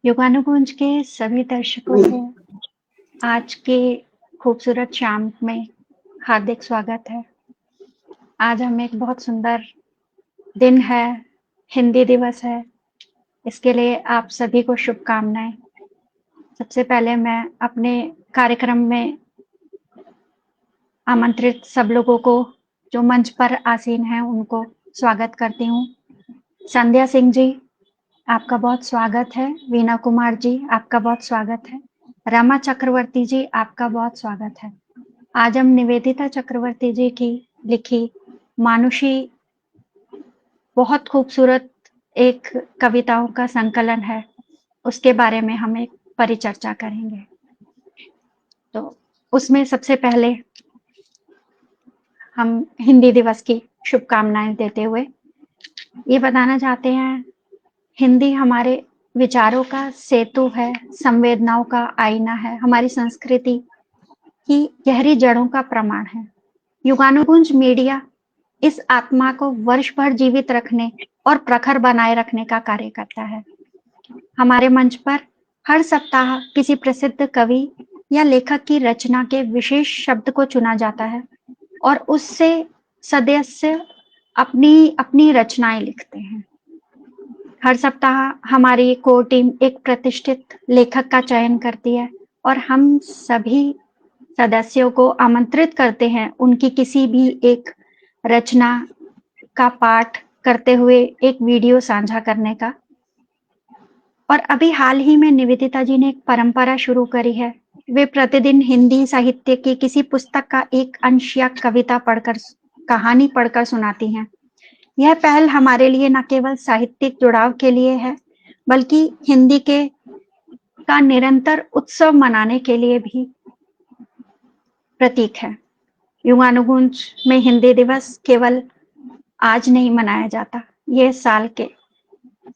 युगानुकुंज के सभी दर्शकों को आज के खूबसूरत शाम में हार्दिक स्वागत है। आज हम एक बहुत सुंदर दिन है, हिंदी दिवस है। इसके लिए आप सभी को शुभकामनाएं। सबसे पहले मैं अपने कार्यक्रम में आमंत्रित सब लोगों को जो मंच पर आसीन हैं उनको स्वागत करती हूँ। संध्या सिंह जी, आपका बहुत स्वागत है। वीना कुमार जी, आपका बहुत स्वागत है। रमा चक्रवर्ती जी, आपका बहुत स्वागत है। आज हम निवेदिता चक्रवर्ती जी की लिखी मानुषी बहुत खूबसूरत एक कविताओं का संकलन है, उसके बारे में हम एक परिचर्चा करेंगे। तो उसमें सबसे पहले हम हिंदी दिवस की शुभकामनाएं देते हुए ये बताना चाहते हैं, हिंदी हमारे विचारों का सेतु है, संवेदनाओं का आईना है, हमारी संस्कृति की गहरी जड़ों का प्रमाण है। युगानुकुंज मीडिया इस आत्मा को वर्ष भर जीवित रखने और प्रखर बनाए रखने का कार्य करता है। हमारे मंच पर हर सप्ताह किसी प्रसिद्ध कवि या लेखक की रचना के विशेष शब्द को चुना जाता है और उससे सदस्य अपनी अपनी रचनाएं लिखते हैं। हर सप्ताह हमारी कोर टीम एक प्रतिष्ठित लेखक का चयन करती है और हम सभी सदस्यों को आमंत्रित करते हैं उनकी किसी भी एक रचना का पाठ करते हुए एक वीडियो साझा करने का। और अभी हाल ही में निवेदिता जी ने एक परंपरा शुरू करी है। वे प्रतिदिन हिंदी साहित्य की किसी पुस्तक का एक अंश या कविता पढ़कर, कहानी पढ़कर सुनाती हैं। यह पहल हमारे लिए न केवल साहित्यिक जुड़ाव के लिए है, बल्कि हिंदी के का निरंतर उत्सव मनाने के लिए भी प्रतीक है। युगानुकुंज में हिंदी दिवस केवल आज नहीं मनाया जाता, ये साल के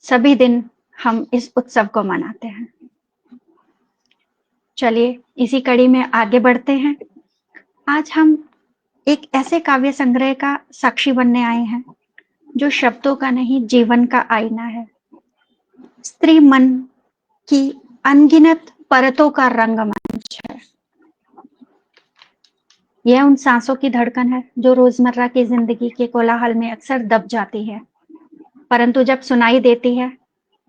सभी दिन हम इस उत्सव को मनाते हैं। चलिए इसी कड़ी में आगे बढ़ते हैं। आज हम एक ऐसे काव्य संग्रह का साक्षी बनने आए हैं जो शब्दों का नहीं, जीवन का आईना है। स्त्री मन की अनगिनत परतों का रंगमंच है। यह उन सांसों की धड़कन है जो रोजमर्रा की जिंदगी के कोलाहल में अक्सर दब जाती है, परंतु जब सुनाई देती है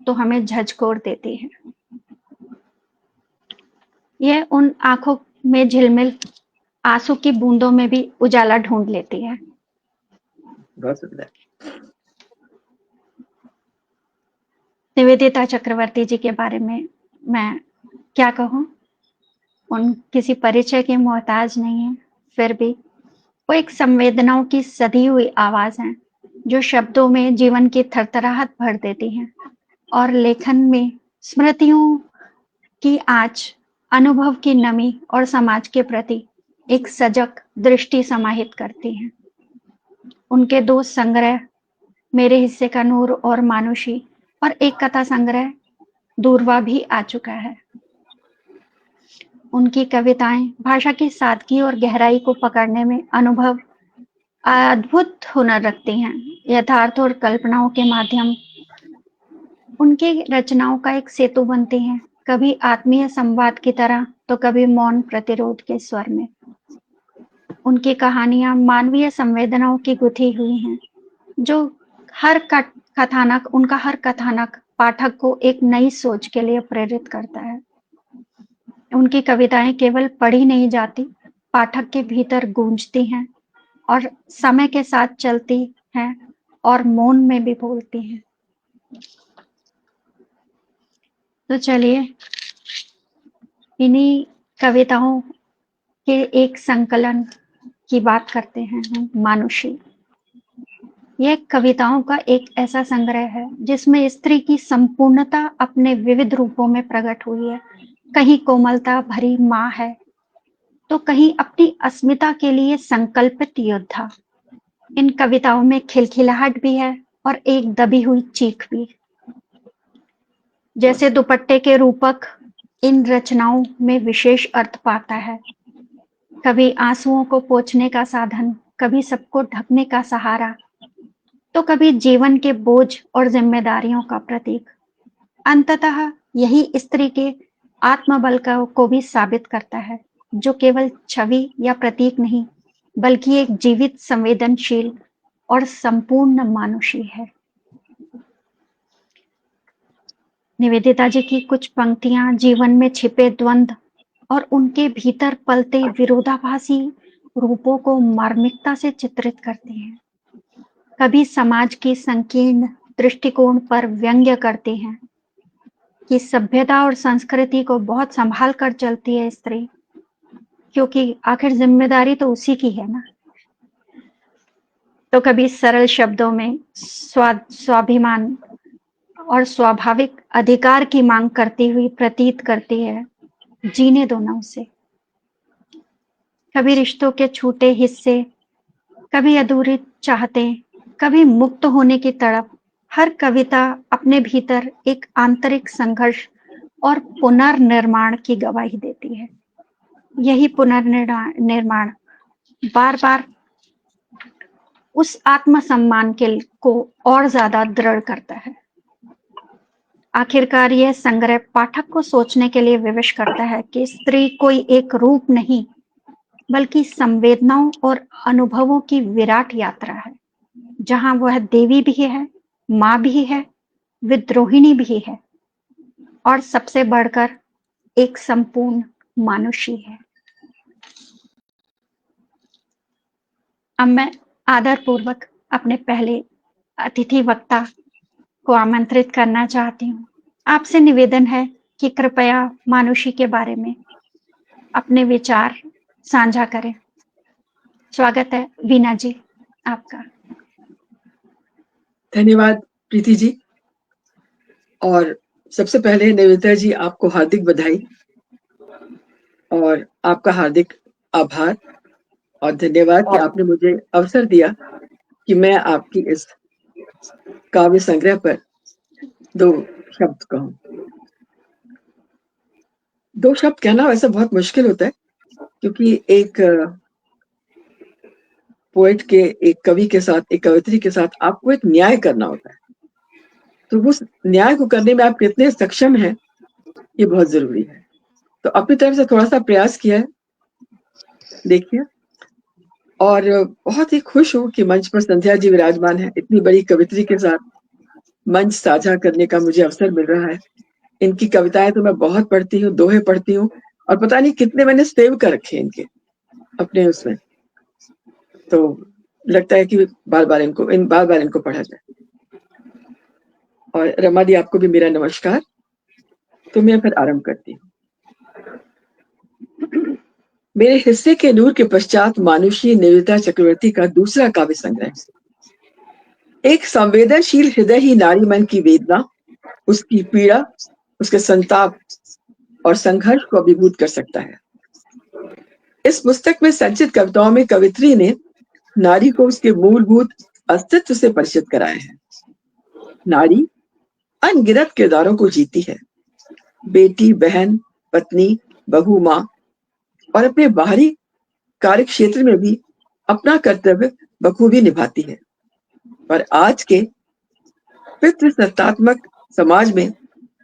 तो हमें झकझोर देती है। यह उन आंखों में झिलमिल आंसू की बूंदों में भी उजाला ढूंढ लेती है। निवेदिता चक्रवर्ती जी के बारे में मैं क्या कहूं, उन किसी परिचय के मोहताज नहीं है, फिर भी वो एक संवेदनाओं की सधी हुई आवाज है जो शब्दों में जीवन की थरथराहट भर देती है और लेखन में स्मृतियों की आँच, अनुभव की नमी और समाज के प्रति एक सजग दृष्टि समाहित करती हैं। उनके दो संग्रह, मेरे हिस्से का नूर और मानुषी, और एक कथा संग्रह दूरवा भी आ चुका है। उनकी कविताएं भाषा की सादगी और गहराई को पकड़ने में अनुभव अद्भुत हुनर रखती हैं। यथार्थ और कल्पनाओं के माध्यम उनकी रचनाओं का एक सेतु बनती हैं, कभी आत्मीय संवाद की तरह तो कभी मौन प्रतिरोध के स्वर में। उनकी कहानियां मानवीय संवेदनाओं की गुथी हुई हैं, जो उनका हर कथानक पाठक को एक नई सोच के लिए प्रेरित करता है। उनकी कविताएं केवल पढ़ी नहीं जाती, पाठक के भीतर गूंजती हैं और समय के साथ चलती हैं और मौन में भी बोलती हैं। तो चलिए इन्हीं कविताओं के एक संकलन की बात करते हैं हम, मानुषी। यह कविताओं का एक ऐसा संग्रह है जिसमें स्त्री की संपूर्णता अपने विविध रूपों में प्रकट हुई है। कहीं कोमलता भरी माँ है, तो कहीं अपनी अस्मिता के लिए संकल्पित योद्धा। इन कविताओं में खिलखिलाहट भी है और एक दबी हुई चीख भी। जैसे दुपट्टे के रूपक इन रचनाओं में विशेष अर्थ पाता है। कभी आंसुओं को पोंछने का साधन, कभी सबको ढकने का सहारा, तो कभी जीवन के बोझ और जिम्मेदारियों का प्रतीक। अंततः यही स्त्री के आत्मबल को भी साबित करता है, जो केवल छवि या प्रतीक नहीं, बल्कि एक जीवित, संवेदनशील और संपूर्ण मानुषी है। निवेदिता जी की कुछ पंक्तियां जीवन में छिपे द्वंद्व और उनके भीतर पलते विरोधाभासी रूपों को मार्मिकता से चित्रित करती हैं। कभी समाज की संकीर्ण दृष्टिकोण पर व्यंग्य करती हैं कि सभ्यता और संस्कृति को बहुत संभाल कर चलती है स्त्री, क्योंकि आखिर जिम्मेदारी तो उसी की है ना। तो कभी सरल शब्दों में स्वाभिमान और स्वाभाविक अधिकार की मांग करती हुई प्रतीत करती है, जीने दो ना उसे। कभी रिश्तों के छूटे हिस्से, कभी अधूरी चाहते, कभी मुक्त होने की तड़प, हर कविता अपने भीतर एक आंतरिक संघर्ष और पुनर्निर्माण की गवाही देती है। यही पुनर्निर्माण बार बार उस आत्मसम्मान को और ज्यादा दृढ़ करता है। आखिरकार यह संग्रह पाठक को सोचने के लिए विवश करता है कि स्त्री कोई एक रूप नहीं, बल्कि संवेदनाओं और अनुभवों की विराट यात्रा है, जहां वह देवी भी है, माँ भी है, विद्रोहिणी भी है और सबसे बढ़कर एक संपूर्ण मानुषी है। अब मैं आदरपूर्वक अपने पहले अतिथि वक्ता को आमंत्रित करना चाहती हूँ। आपसे निवेदन है कि कृपया मानुषी के बारे में अपने विचार साझा करें। स्वागत है वीना जी आपका। धन्यवाद प्रीति जी। और सबसे पहले निवेदिता जी, आपको हार्दिक बधाई और आपका हार्दिक आभार और धन्यवाद कि आपने मुझे अवसर दिया कि मैं आपकी इस काव्य संग्रह पर 2 शब्द कहूं। 2 शब्द कहना वैसे बहुत मुश्किल होता है, क्योंकि एक पोएट के, एक कवि के साथ, एक कवयित्री के साथ आपको एक न्याय करना होता है। तो उस न्याय को करने में आप कितने सक्षम हैं, ये बहुत जरूरी है। तो अपनी तरफ से थोड़ा सा प्रयास किया है, देखिए। और बहुत ही खुश हूँ कि मंच पर संध्या जी विराजमान है। इतनी बड़ी कवित्री के साथ मंच साझा करने का मुझे अवसर मिल रहा है। इनकी कविताएं तो मैं बहुत पढ़ती हूँ, दोहे पढ़ती हूँ, और पता नहीं कितने मैंने सेव कर रखे इनके अपने उसमें। तो लगता है कि बार बार इनको पढ़ा जाए। और रमा दी, आपको भी मेरा नमस्कार। तो मैं फिर आरंभ करती हूँ। मेरे हिस्से के नूर के पश्चात मानुषी निवेदिता चक्रवर्ती का दूसरा काव्य संग्रह। एक संवेदनशील हृदय ही नारी मन की वेदना, उसकी पीड़ा, उसके संताप और संघर्ष को अभिभूत कर सकता है। इस पुस्तक में संचित कविताओं में कवित्री ने नारी को उसके मूलभूत अस्तित्व से परिचित कराया है। नारी अनगिनत किरदारों को जीती है, बेटी, बहन, पत्नी, बहू, माँ, और अपने बाहरी कार्य क्षेत्र में भी अपना कर्तव्य बखूबी निभाती है। पर आज के पितृसत्तात्मक समाज में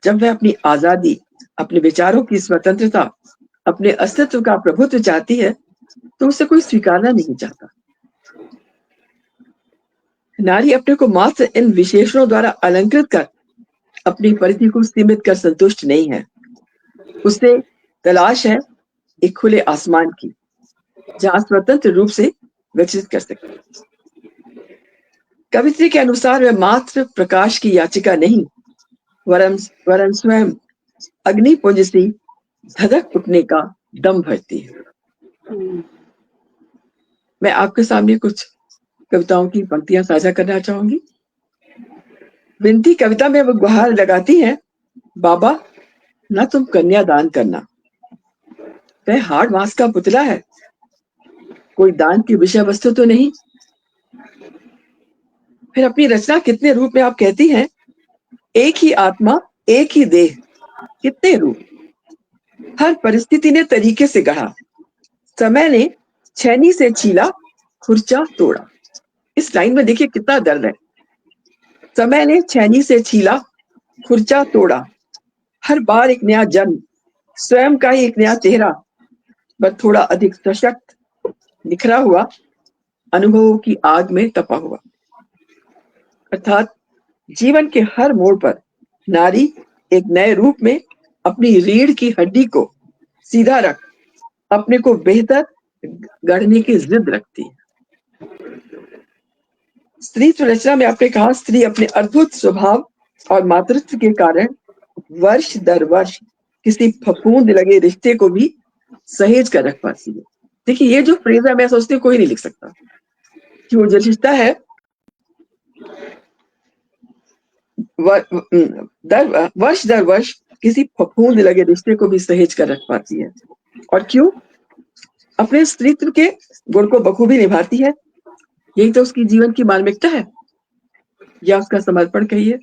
जब वह अपनी आजादी, अपने विचारों की स्वतंत्रता, अपने अस्तित्व का प्रभुत्व चाहती है, तो उसे कोई स्वीकारना नहीं चाहता। नारी अपने को मात्र इन विशेषणों द्वारा अलंकृत कर अपनी परिधि को सीमित कर संतुष्ट नहीं है। उसे तलाश है एक खुले आसमान की, जहां स्वतंत्र रूप से विकसित कर सके। कवित्री के अनुसार वह मात्र प्रकाश की याचिका नहीं, वरन स्वयं अग्निपुंज से धधक उठने का दम भरती है। मैं आपके सामने कुछ कविताओं की पंक्तियां साझा करना चाहूंगी। विनती कविता में वो गुहार लगाती है, बाबा ना तुम कन्यादान करना, वह हाड़ मांस का पुतला है, कोई दान की विषय वस्तु तो नहीं। फिर अपनी रचना कितने रूप में आप कहती हैं, एक ही आत्मा, एक ही देह, कितने रूप, हर परिस्थिति ने तरीके से गढ़ा, समय ने छैनी से छीला, खुर्चा तोड़ा। इस लाइन में देखिए कितना दर्द है। समय ने छैनी से छीला, खुर्चा तोड़ा, हर बार एक नया जन्म, स्वयं का ही एक नया चेहरा, पर थोड़ा अधिक सशक्त, निखरा हुआ, अनुभवों की आग में तपा हुआ। अर्थात जीवन के हर मोड़ पर नारी एक नए रूप में अपनी रीढ़ की हड्डी को सीधा रख अपने को बेहतर गढ़ने की जिद रखती है। स्त्री रचना में आपने कहा, स्त्री अपने अद्भुत स्वभाव और मातृत्व के कारण वर्ष दर वर्ष किसी फफूंद लगे रिश्ते को भी सहेज कर रख पाती है। देखिए, ये जो फ्रेज है, मैं सोचती हूँ कोई नहीं लिख सकता कि वो जो रिश्ता है वर्ष दर वर्ष किसी फफूंद लगे रिश्ते को भी सहेज कर रख पाती है। और क्यों? अपने स्त्रीत्व के गुण को बखूबी निभाती है। यही तो उसकी जीवन की मार्मिकता है, या उसका समर्पण कहिए।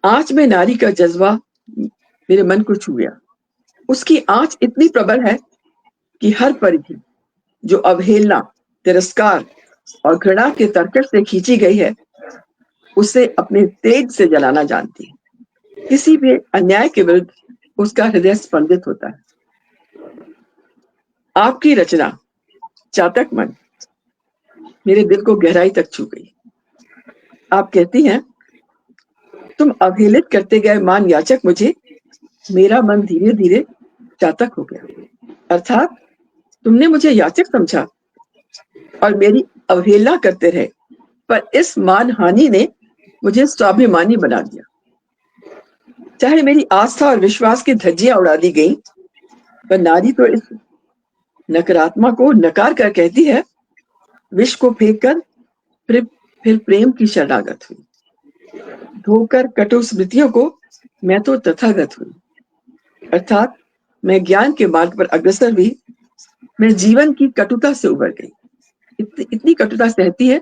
आंच में नारी का जज्बा मेरे मन को छू गया। उसकी आंच इतनी प्रबल है कि हर परिधि जो अवहेलना, तिरस्कार और घृणा के तरकश से खींची गई है, उसे अपने तेज से जलाना जानती है। किसी भी अन्याय के विरुद्ध उसका हृदय स्पंदित होता है। आपकी रचना चातक मन मेरे दिल को गहराई तक छू गई। आप कहती हैं, तुम अवहेलित करते गए मान याचक मुझे, मेरा मन धीरे धीरे चातक हो गया। अर्थात तुमने मुझे याचक समझा और मेरी अवहेलना करते रहे, पर इस मान हानि ने मुझे स्वाभिमानी बना दिया। चाहे मेरी आस्था और विश्वास की धज्जियां उड़ा दी गई, पर नारी तो इस नकारात्मक को नकार कर कहती है, विष को फेंक कर फिर प्रेम की शरणागत हुई। धोकर कटु स्मृतियों को मैं तो तथागत हुई। अर्थात मैं ज्ञान के मार्ग पर अग्रसर हुई। मैं जीवन की कटुता से उबर गई। इतनी कटुता सहती है,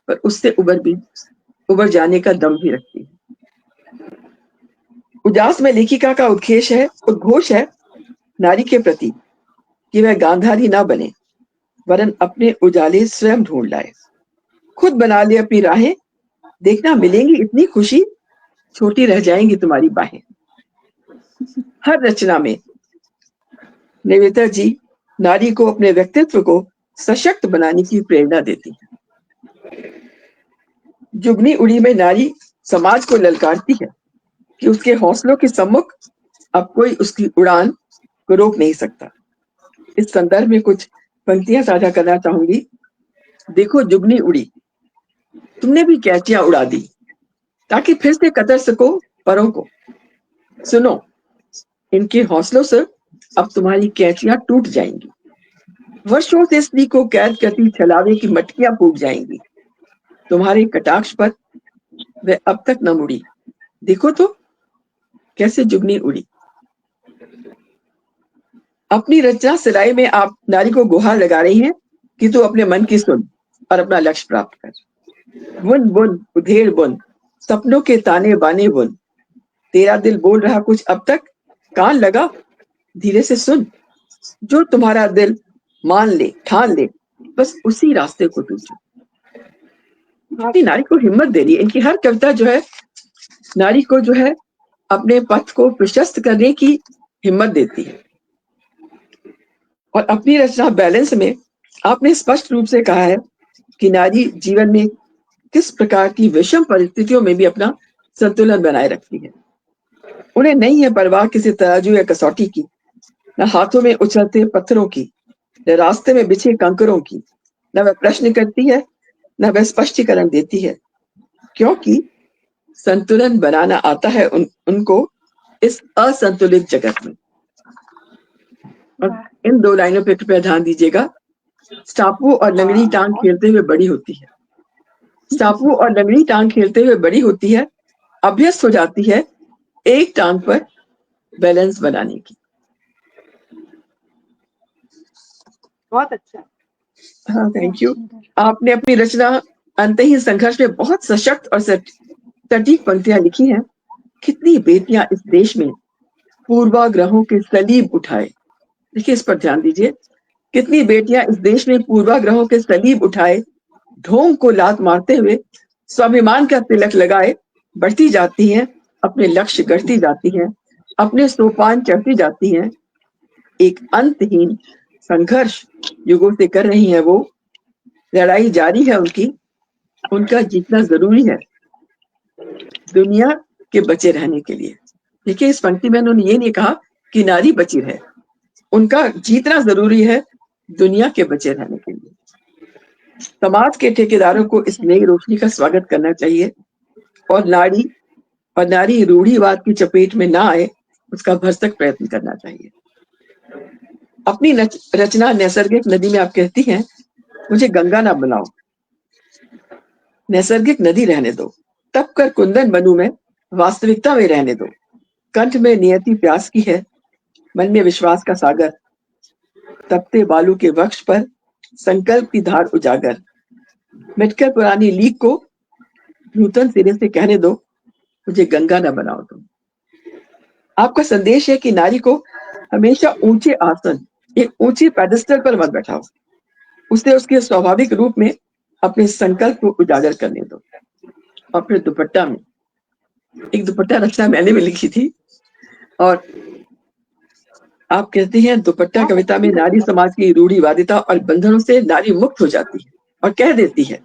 पर उससे उबर जाने का दम भी रखती है। उजास में लेखिका का उद्घोष है नारी के प्रति कि वह गांधारी ना बने, वरन अपने उजाले स्वयं ढूंढ लाए। खुद बना ले अपनी राहें, देखना मिलेंगी इतनी खुशी, छोटी रह जाएंगी तुम्हारी बाहें। हर रचना में निवेदिता जी नारी को अपने व्यक्तित्व को सशक्त बनाने की प्रेरणा देती है। जुगनी उड़ी में नारी समाज को ललकारती है कि उसके हौसलों के सम्मुख अब कोई उसकी उड़ान को रोक नहीं सकता। इस संदर्भ में कुछ पंक्तियां साझा करना चाहूंगी। देखो जुगनी उड़ी, तुमने भी कैचियां उड़ा दी, ताकि फिर से कतर सको परों को। सुनो, इनके हौसलों से अब तुम्हारी कैचियां टूट जाएंगी। वर्षों से स्त्री को कैद करती छलावे की मटकियां फूट जाएंगी। तुम्हारे कटाक्ष पर वह अब तक न मुड़ी। देखो तो कैसे जुगनी उड़ी। अपनी रचना सिलाई में आप नारी को गुहार लगा रही हैं कि तू अपने मन की सुन और अपना लक्ष्य प्राप्त कर। बुन बुन उधेड़ बुन, सपनों के ताने बाने बुन। तेरा दिल बोल रहा कुछ अब तक, कान लगा धीरे से सुन। जो तुम्हारा दिल मान ले, ठान ले, बस उसी रास्ते को तू चुन। अपनी नारी को हिम्मत दे रही है। इनकी हर कविता जो है नारी को जो है अपने पथ को प्रशस्त करने की हिम्मत देती है। और अपनी रचना बैलेंस में आपने स्पष्ट रूप से कहा है कि नारी जीवन में किस प्रकार की विषम परिस्थितियों में भी अपना संतुलन बनाए रखती है। उन्हें नहीं है परवाह किसी तराजू या कसौटी की, न हाथों में उछलते पत्थरों की, न रास्ते में बिछे कंकरों की। न वह प्रश्न करती है, न वह स्पष्टीकरण देती है, क्योंकि संतुलन बनाना आता है उनको इस असंतुलित जगत में। और इन दो लाइनों पर कृपया ध्यान दीजिएगा। स्टापू और लंगड़ी टांग खेलते हुए बड़ी होती है। स्टापू और लंगड़ी टांग खेलते हुए बड़ी होती है, अभ्यस्त हो जाती है एक टांग पर बैलेंस बनाने की। बहुत अच्छा। हाँ, थैंक यू। आपने अपनी रचना अंतहीन संघर्ष में बहुत सशक्त और सटीक पंक्तियां लिखी हैं। कितनी बेटियां इस देश में पूर्वाग्रहों के सलीब उठाए। देखिए, इस पर ध्यान दीजिए। कितनी बेटियां इस देश में पूर्वाग्रहों के सलीब उठाए, ढोंग को लात मारते हुए स्वाभिमान का तिलक लगाए बढ़ती जाती हैं, अपने लक्ष्य गढ़ती जाती हैं, अपने सोपान चढ़ती जाती हैं, एक अंतहीन संघर्ष युगों से कर रही हैं वो, लड़ाई जारी है उनकी, उनका जीतना जरूरी है दुनिया के बचे रहने के लिए। देखिए, इस पंक्ति में उन्होंने ये नहीं कहा कि नारी बची रहे, उनका जीतना जरूरी है दुनिया के बचे रहने के लिए। समाज के ठेकेदारों को इस नई रोशनी का स्वागत करना चाहिए और नारी रूढ़िवाद की चपेट में ना आए, उसका भरसक प्रयत्न करना चाहिए। अपनी रचना नैसर्गिक नदी में आप कहती हैं, मुझे गंगा ना बनाओ, नैसर्गिक नदी रहने दो, तप कर कुंदन बनूं मैं, वास्तविकता में रहने दो। कंठ में नियति प्यास की है, मन में विश्वास का सागर, तपते बालू के वक्ष पर संकल्प की धार उजागर। मिटकर पुरानी लीक को नूतन सिरे से कहने दो, मुझे गंगा न बनाओ तुम। आपका संदेश है कि नारी को हमेशा ऊंचे आसन, एक ऊंची पेडेस्टल पर मत बैठाओ, उसे उसके स्वाभाविक रूप में अपने संकल्प को उजागर करने दो। और फिर दुपट्टा में एक दुपट्टा रचना मैंने भी लिखी थी, और आप कहती हैं दुपट्टा कविता में नारी समाज की रूढ़िवादिता और बंधनों से नारी मुक्त हो जाती है और कह देती है,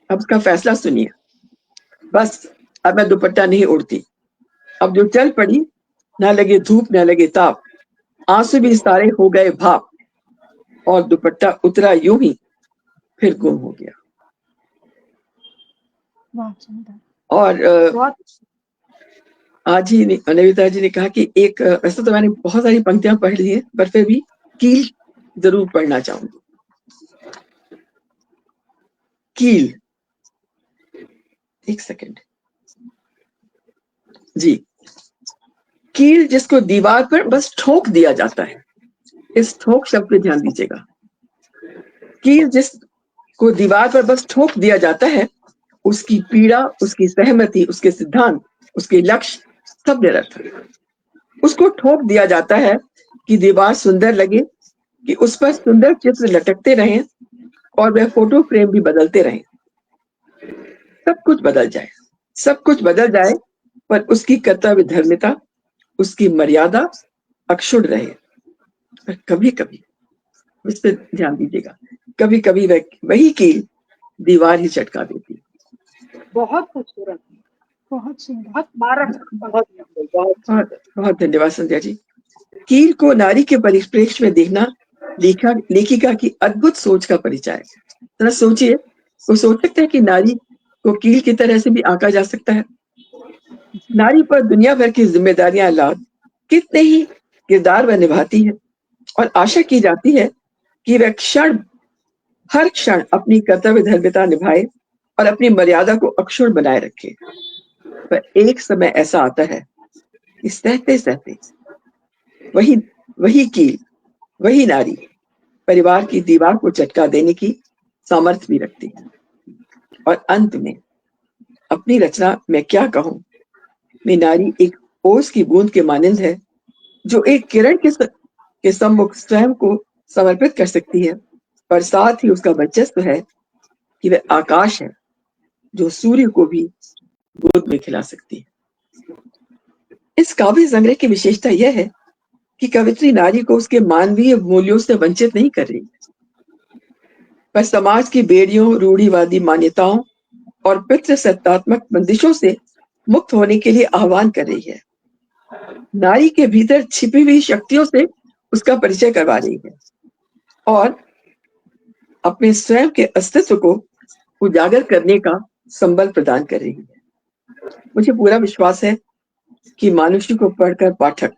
अब उसका फैसला सुनिए, बस अब मैं दुपट्टा नहीं ओढ़ती, अब जो चल पड़ी, ना लगे धूप ना लगे ताप, आंसू भी सारे हो गए भाप, और दुपट्टा उतरा यूं ही फिर गुम हो गया। और आज ही नविता जी ने कहा कि एक, वैसे तो मैंने बहुत सारी पंक्तियां पढ़ ली है, पर फिर भी कील जरूर पढ़ना चाहूंगी। कील, एक सेकंड जी। कील जिसको दीवार पर बस ठोक दिया जाता है, इस ठोक शब्द पे ध्यान दीजिएगा। कील जिसको दीवार पर बस ठोक दिया जाता है, उसकी पीड़ा, उसकी सहमति, उसके सिद्धांत, उसके लक्ष्य सब निरर्थक। उसको ठोक दिया जाता है कि दीवार सुंदर लगे, कि उस पर सुंदर चित्र लटकते रहें और वह फोटो फ्रेम भी बदलते रहें। सब कुछ बदल जाए, सब कुछ बदल जाए, पर उसकी कर्तव्य धर्मिता, उसकी मर्यादा अक्षुण्ण रहे। पर कभी कभी, इस पर ध्यान दीजिएगा, कभी कभी वही कील दीवार ही चटका देती। बहुत खूबसूरत, बहुत सुंदर, बहुत मारक, बहुत धन्यवाद संध्या जी। कील को नारी के परिप्रेक्ष्य में देखना लेखिका की अद्भुत सोच का परिचय है। जरा सोचिए, वो सोच सकते हैं कि नारी को कील की तरह से भी आंका जा सकता है। नारी पर दुनिया भर की जिम्मेदारियां लाद कितने ही किरदार वह निभाती है, और आशा की जाती है कि वह हर क्षण अपनी कर्तव्य धर्मिता निभाए और अपनी मर्यादा को अक्षुण्ण बनाए रखे। पर एक समय ऐसा आता है कि सहते सहते वही कील, वही नारी परिवार की दीवार को चटका देने की सामर्थ्य भी रखती है। और अंत में अपनी रचना में क्या कहूं, में नारी एक ओस की बूंद के मानंद है, जो एक किरण के सम्मुख स्वयं को समर्पित कर सकती है, पर साथ ही उसका वर्चस्व है कि वह आकाश है जो सूर्य को भी गोद में खिला सकती है। इस काव्य संग्रह की विशेषता यह है कि कवित्री नारी को उसके मानवीय मूल्यों से वंचित नहीं कर रही, पर समाज की बेड़ियों, रूढ़िवादी मान्यताओं और पितृसत्तात्मक बंदिशों से मुक्त होने के लिए आह्वान कर रही है। नारी के भीतर छिपी हुई शक्तियों से उसका परिचय करवा रही है और अपने स्वयं के अस्तित्व को उजागर करने का संबल प्रदान कर रही है। मुझे पूरा विश्वास है कि मानुषी को पढ़कर पाठक,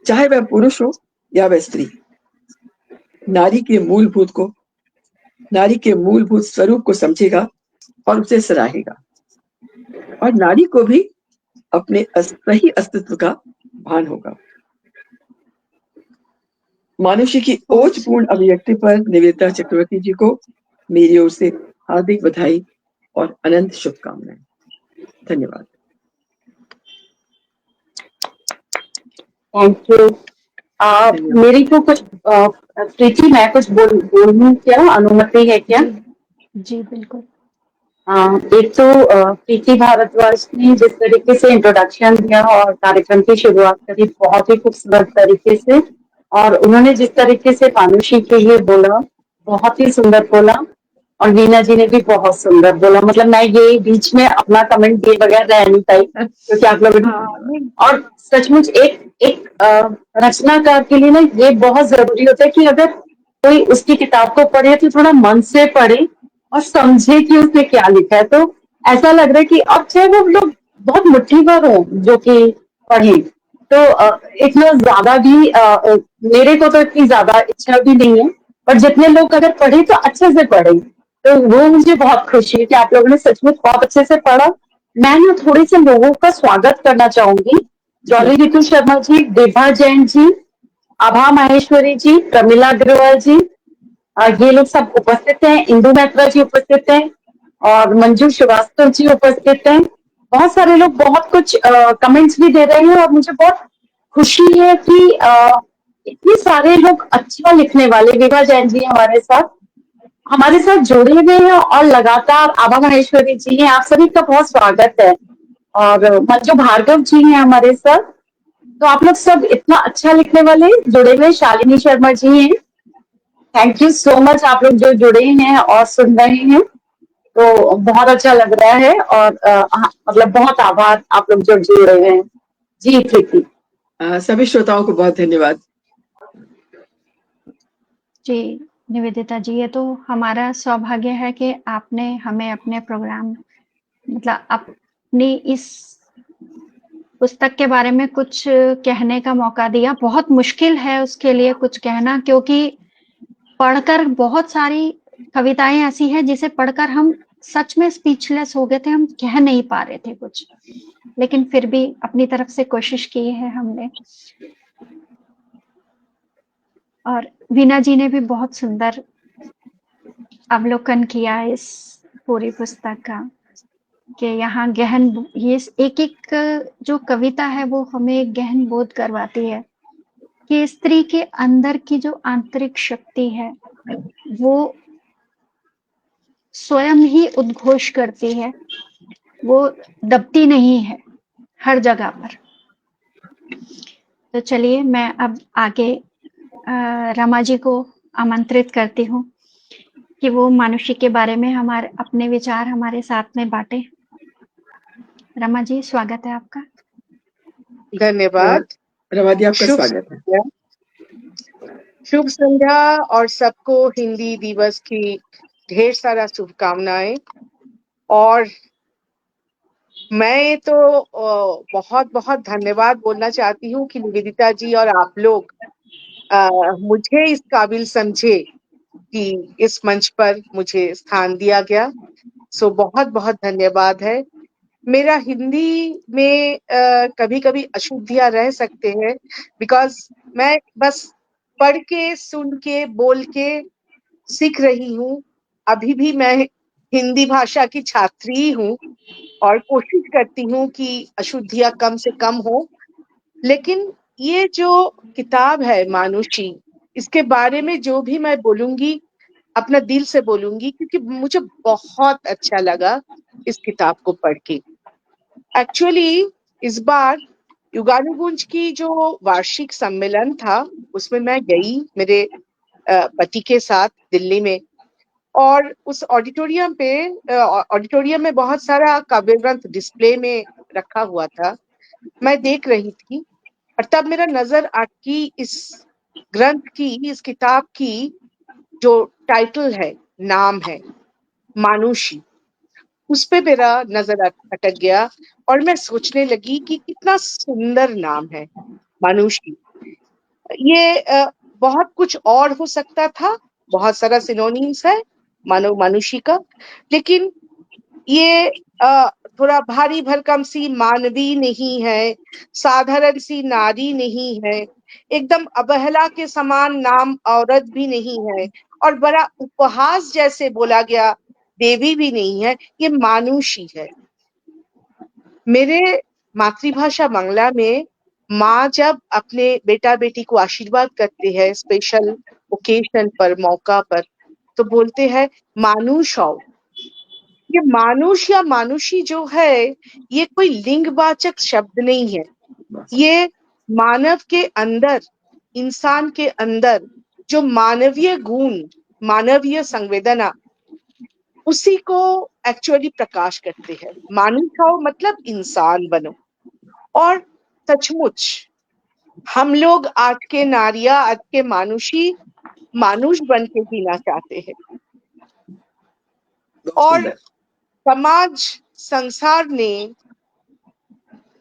चाहे वह पुरुष हो या वह स्त्री, नारी के मूलभूत स्वरूप को समझेगा और उसे सराहेगा, और नारी को भी अपने सही अस्तित्व का भान होगा। मानुषी की ओजपूर्ण अभिव्यक्ति पर निवेदिता चक्रवर्ती जी को मेरी ओर से हार्दिक बधाई और अनंत शुभकामनाएं। धन्यवाद। Thank you. मेरी को कुछ प्रीति, मैं कुछ बोलूं क्या? अनुमति है क्या? जी बिल्कुल। एक तो प्रीति भारद्वाज ने जिस तरीके से इंट्रोडक्शन दिया और कार्यक्रम की शुरुआत करी बहुत ही खूबसूरत तरीके से, और उन्होंने जिस तरीके से मानुषी के लिए बोला बहुत ही सुंदर बोला, और वीना जी ने भी बहुत सुंदर बोला। मतलब मैं ये बीच में अपना कमेंट दिए बगैर रह नहीं पाई क्योंकि आप लोगों ने, और सचमुच एक एक रचनाकार के लिए ना ये बहुत जरूरी होता है कि अगर कोई उसकी किताब को पढ़े तो थोड़ा मन से पढ़े और समझे कि उसने क्या लिखा है। तो ऐसा लग रहा है कि अब चाहे वो लोग बहुत मुट्ठी भर हो जो कि पढ़े, तो इतना ज्यादा भी मेरे को तो इतनी ज्यादा इच्छा भी नहीं है, पर जितने लोग अगर पढ़े तो अच्छे से पढ़े। तो वो मुझे बहुत खुशी है कि आप लोगों ने सचमुच बहुत अच्छे से पढ़ा। मैं ना थोड़े से लोगों का स्वागत करना चाहूंगी। जॉली ऋतु शर्मा जी, विभा जैन जी, आभा माहेश्वरी जी, प्रमिला अग्रवाल जी, ये लोग सब उपस्थित हैं। इंदु मैत्रा जी उपस्थित हैं और मंजू श्रीवास्तव जी उपस्थित हैं। बहुत सारे लोग बहुत कुछ कमेंट्स भी दे रहे हैं और मुझे बहुत खुशी है कि इतने सारे लोग अच्छा लिखने वाले, विभा जैन जी हमारे साथ जुड़े हुए हैं और लगातार, आभा माहेश्वरी जी हैं, आप सभी का बहुत स्वागत है। और मंजू भार्गव जी हैं हमारे साथ। तो आप लोग सब इतना अच्छा लिखने वाले जुड़े हुए। शालिनी शर्मा जी हैं, थैंक यू सो मच आप लोग जो जुड़े हैं और सुन रहे हैं। तो बहुत अच्छा लग रहा है और मतलब बहुत आभार आप लोग जो जुड़े हुए हैं। जी प्रीति। सभी श्रोताओं को बहुत धन्यवाद। जी निवेदिता जी, ये तो हमारा सौभाग्य है कि आपने हमें अपने प्रोग्राम मतलब अपनी इस पुस्तक के बारे में कुछ कहने का मौका दिया। बहुत मुश्किल है उसके लिए कुछ कहना, क्योंकि पढ़कर बहुत सारी कविताएं ऐसी हैं जिसे पढ़कर हम सच में स्पीचलेस हो गए थे, हम कह नहीं पा रहे थे कुछ, लेकिन फिर भी अपनी तरफ से कोशिश की है हमने। और वीना जी ने भी बहुत सुंदर अवलोकन किया इस पूरी पुस्तक का कि यहाँ गहन, ये एक एक जो कविता है वो हमें एक गहन बोध करवाती है कि स्त्री के अंदर की जो आंतरिक शक्ति है वो स्वयं ही उद्घोष करती है, वो दबती नहीं है हर जगह पर। तो चलिए मैं अब आगे रमा जी को आमंत्रित करती हूँ कि वो मानुषी के बारे में हमारे अपने विचार हमारे साथ में बांटे। रमा जी, स्वागत है आपका। धन्यवाद। रमा जी, आपका स्वागत है। शुभ संध्या और सबको हिंदी दिवस की ढेर सारा शुभकामनाएं। और मैं तो बहुत बहुत धन्यवाद बोलना चाहती हूँ कि निवेदिता जी और आप लोग मुझे इस काबिल समझे कि इस मंच पर मुझे स्थान दिया गया। सो बहुत बहुत धन्यवाद है। मेरा हिंदी में कभी कभी अशुद्धियां रह सकते हैं, बिकॉज मैं बस पढ़ के सुन के बोल के सीख रही हूँ। अभी भी मैं हिंदी भाषा की छात्री हूँ और कोशिश करती हूँ कि अशुद्धियां कम से कम हो। लेकिन ये जो किताब है मानुषी, इसके बारे में जो भी मैं बोलूंगी अपना दिल से बोलूंगी, क्योंकि मुझे बहुत अच्छा लगा इस किताब को पढ़ के। एक्चुअली इस बार युगानुगुंज की जो वार्षिक सम्मेलन था उसमें मैं गई मेरे पति के साथ दिल्ली में, और उस ऑडिटोरियम में बहुत सारा काव्य ग्रंथ डिस्प्ले में रखा हुआ था। मैं देख रही थी और तब मेरा नजर अटकी इस ग्रंथ की, इस किताब की जो टाइटल है, नाम है मानुषी। उस पे मेरा नजर अटक गया और मैं सोचने लगी कि कितना सुंदर नाम है मानुषी। ये बहुत कुछ और हो सकता था, बहुत सारा सिनोनिम्स है मानुषी का, लेकिन ये थोड़ा भारी भरकम सी मानवी नहीं है, साधारण सी नारी नहीं है, एकदम अवहेला के समान नाम औरत भी नहीं है, और बड़ा उपहास जैसे बोला गया देवी भी नहीं है, ये मानुषी है। मेरे मातृभाषा बांग्ला में माँ जब अपने बेटा बेटी को आशीर्वाद करते हैं स्पेशल ओकेजन पर, मौका पर, तो बोलते हैं मानुष हो। ये मानुष या मानुषी जो है ये कोई लिंगवाचक शब्द नहीं है। ये मानव के अंदर, इंसान के अंदर जो मानवीय गुण, मानवीय संवेदना, उसी को एक्चुअली प्रकाश करते हैं। मानुष हो मतलब इंसान बनो। और सचमुच हम लोग आज के नारियां, आज के मानुषी मानुष बन के जीना चाहते हैं। और समाज, संसार ने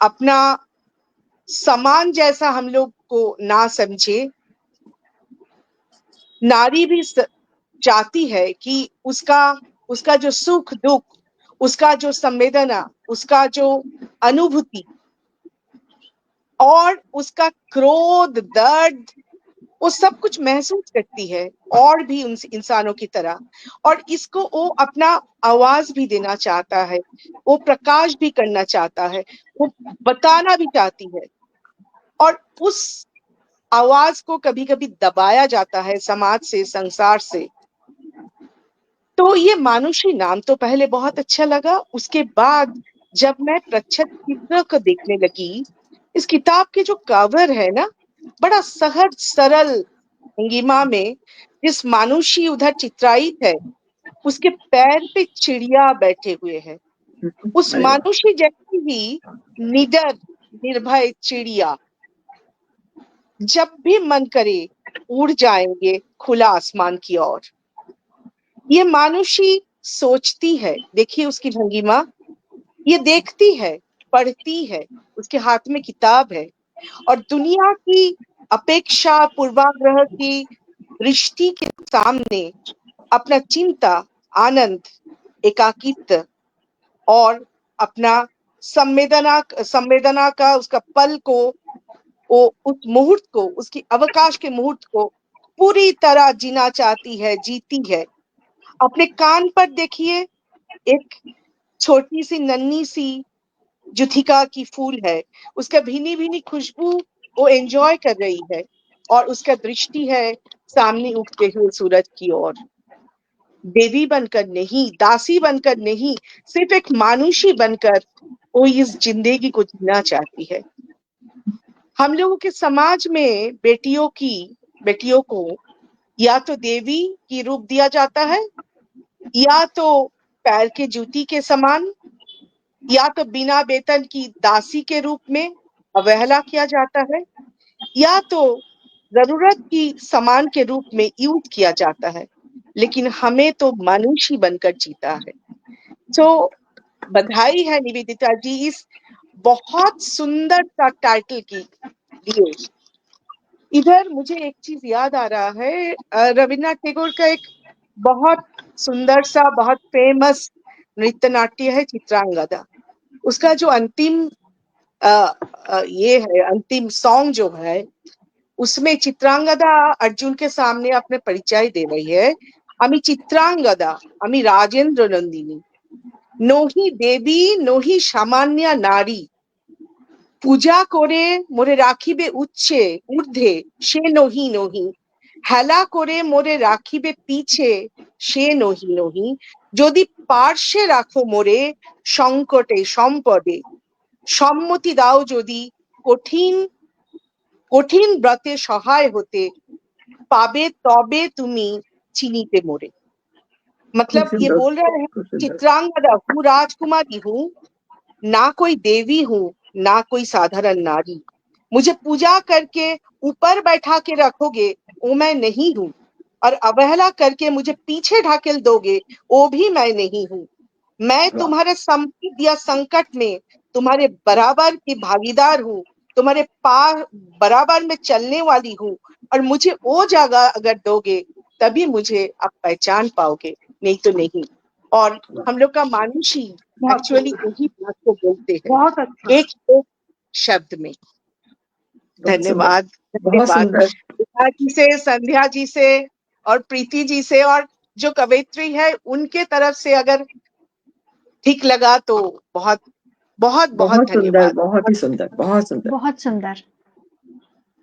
अपना समान जैसा हम लोग को ना समझे। नारी भी चाहती है कि उसका जो सुख दुख, उसका जो संवेदना, उसका जो अनुभूति और उसका क्रोध, दर्द, वो सब कुछ महसूस करती है और भी उन इंसानों की तरह। और इसको वो अपना आवाज भी देना चाहता है, वो प्रकाश भी करना चाहता है, वो बताना भी चाहती है। और उस आवाज को कभी कभी दबाया जाता है समाज से, संसार से। तो ये मानुषी नाम तो पहले बहुत अच्छा लगा। उसके बाद जब मैं प्रच्छद चित्र को देखने लगी, इस किताब के जो कवर है ना, बड़ा सहज सरल भंगिमा में जिस मानुषी उधर चित्रायित है, उसके पैर पे चिड़िया बैठे हुए हैं। उस मानुषी जैसी ही निडर निर्भय चिड़िया जब भी मन करे उड़ जाएंगे खुला आसमान की ओर। ये मानुषी सोचती है, देखिए उसकी भंगिमा, ये देखती है, पढ़ती है, उसके हाथ में किताब है और दुनिया की अपेक्षा, पूर्वाग्रह की दृष्टि के सामने अपना चिंता, आनंद, एकाकित्व और अपना संवेदना का उसका पल को, वो उस मुहूर्त को, उसकी अवकाश के मुहूर्त को पूरी तरह जीना चाहती है, जीती है। अपने कान पर देखिए, एक छोटी सी नन्ही सी जुथिका की फूल है, उसका भीनी भीनी खुशबू वो एंजॉय कर रही है और उसका दृष्टि है सामने उगते हुए सूरज की ओर। देवी बनकर नहीं, दासी बनकर नहीं, सिर्फ एक मानुषी बनकर वो इस जिंदगी को जीना चाहती है। हम लोगों के समाज में बेटियों को या तो देवी की रूप दिया जाता है, या तो पैर के जूती के समान, या तो बिना वेतन की दासी के रूप में अवहेला किया जाता है, या तो जरूरत की सामान के रूप में यूज किया जाता है। लेकिन हमें तो मनुष्य बनकर जीता है। तो बधाई है निवेदिता जी इस बहुत सुंदर सा टाइटल की लिए। इधर मुझे एक चीज याद आ रहा है, रविन्द्रनाथ टैगोर का एक बहुत सुंदर सा, बहुत फेमस नृत्य नाट्य है चित्रांगदा। उसका जो अंतिम ये है, अंतिम सॉन्ग जो है, उसमें चित्रांगदा अर्जुन के सामने अपने परिचय दे रही है। अमी चित्रांगदा, अमी राजेंद्र नंदिनी, नोही देवी नोही सामान्य नारी, पूजा करे मोरे राखिबे उच्चे ऊर्ध्वे से नोही नोही, हेला करे मोरे राखिबे पीछे से नोही नोही, यदि पार्श्वे राखो मोरे संकटे संपदे, सम्मति दाओ यदि कठिन कठिन व्रते सहाय होते, पाबे तबे तुमी चिनीते मोरे। मतलब ये बोल रहे हैं चित्रांगदा हूँ, राजकुमारी हूँ, ना कोई देवी हूँ, ना कोई साधारण नारी। मुझे पूजा करके ऊपर बैठा के रखोगे वो मैं नहीं हूँ, और अवहेला करके मुझे पीछे ढकेल दोगे वो भी मैं नहीं हूँ। मैं तुम्हारे संकट या संकट में तुम्हारे बराबर की भागीदार हूँ, तुम्हारे पार बराबर में चलने वाली हूँ, और मुझे वो जगह अगर दोगे तभी मुझे आप पहचान पाओगे, नहीं तो नहीं। और हम लोग का मानुषी एक्चुअली यही बात को बोलते हैं, बहुत अच्छा। एक शब्द में। धन्यवाद, धन्यवाद विभा जी से, संध्या जी से और प्रीति जी से, और जो कवयित्री है उनके तरफ से अगर ठीक लगा तो बहुत बहुत बहुत धन्यवाद। बहुत ही सुंदर, बहुत सुंदर, बहुत सुंदर।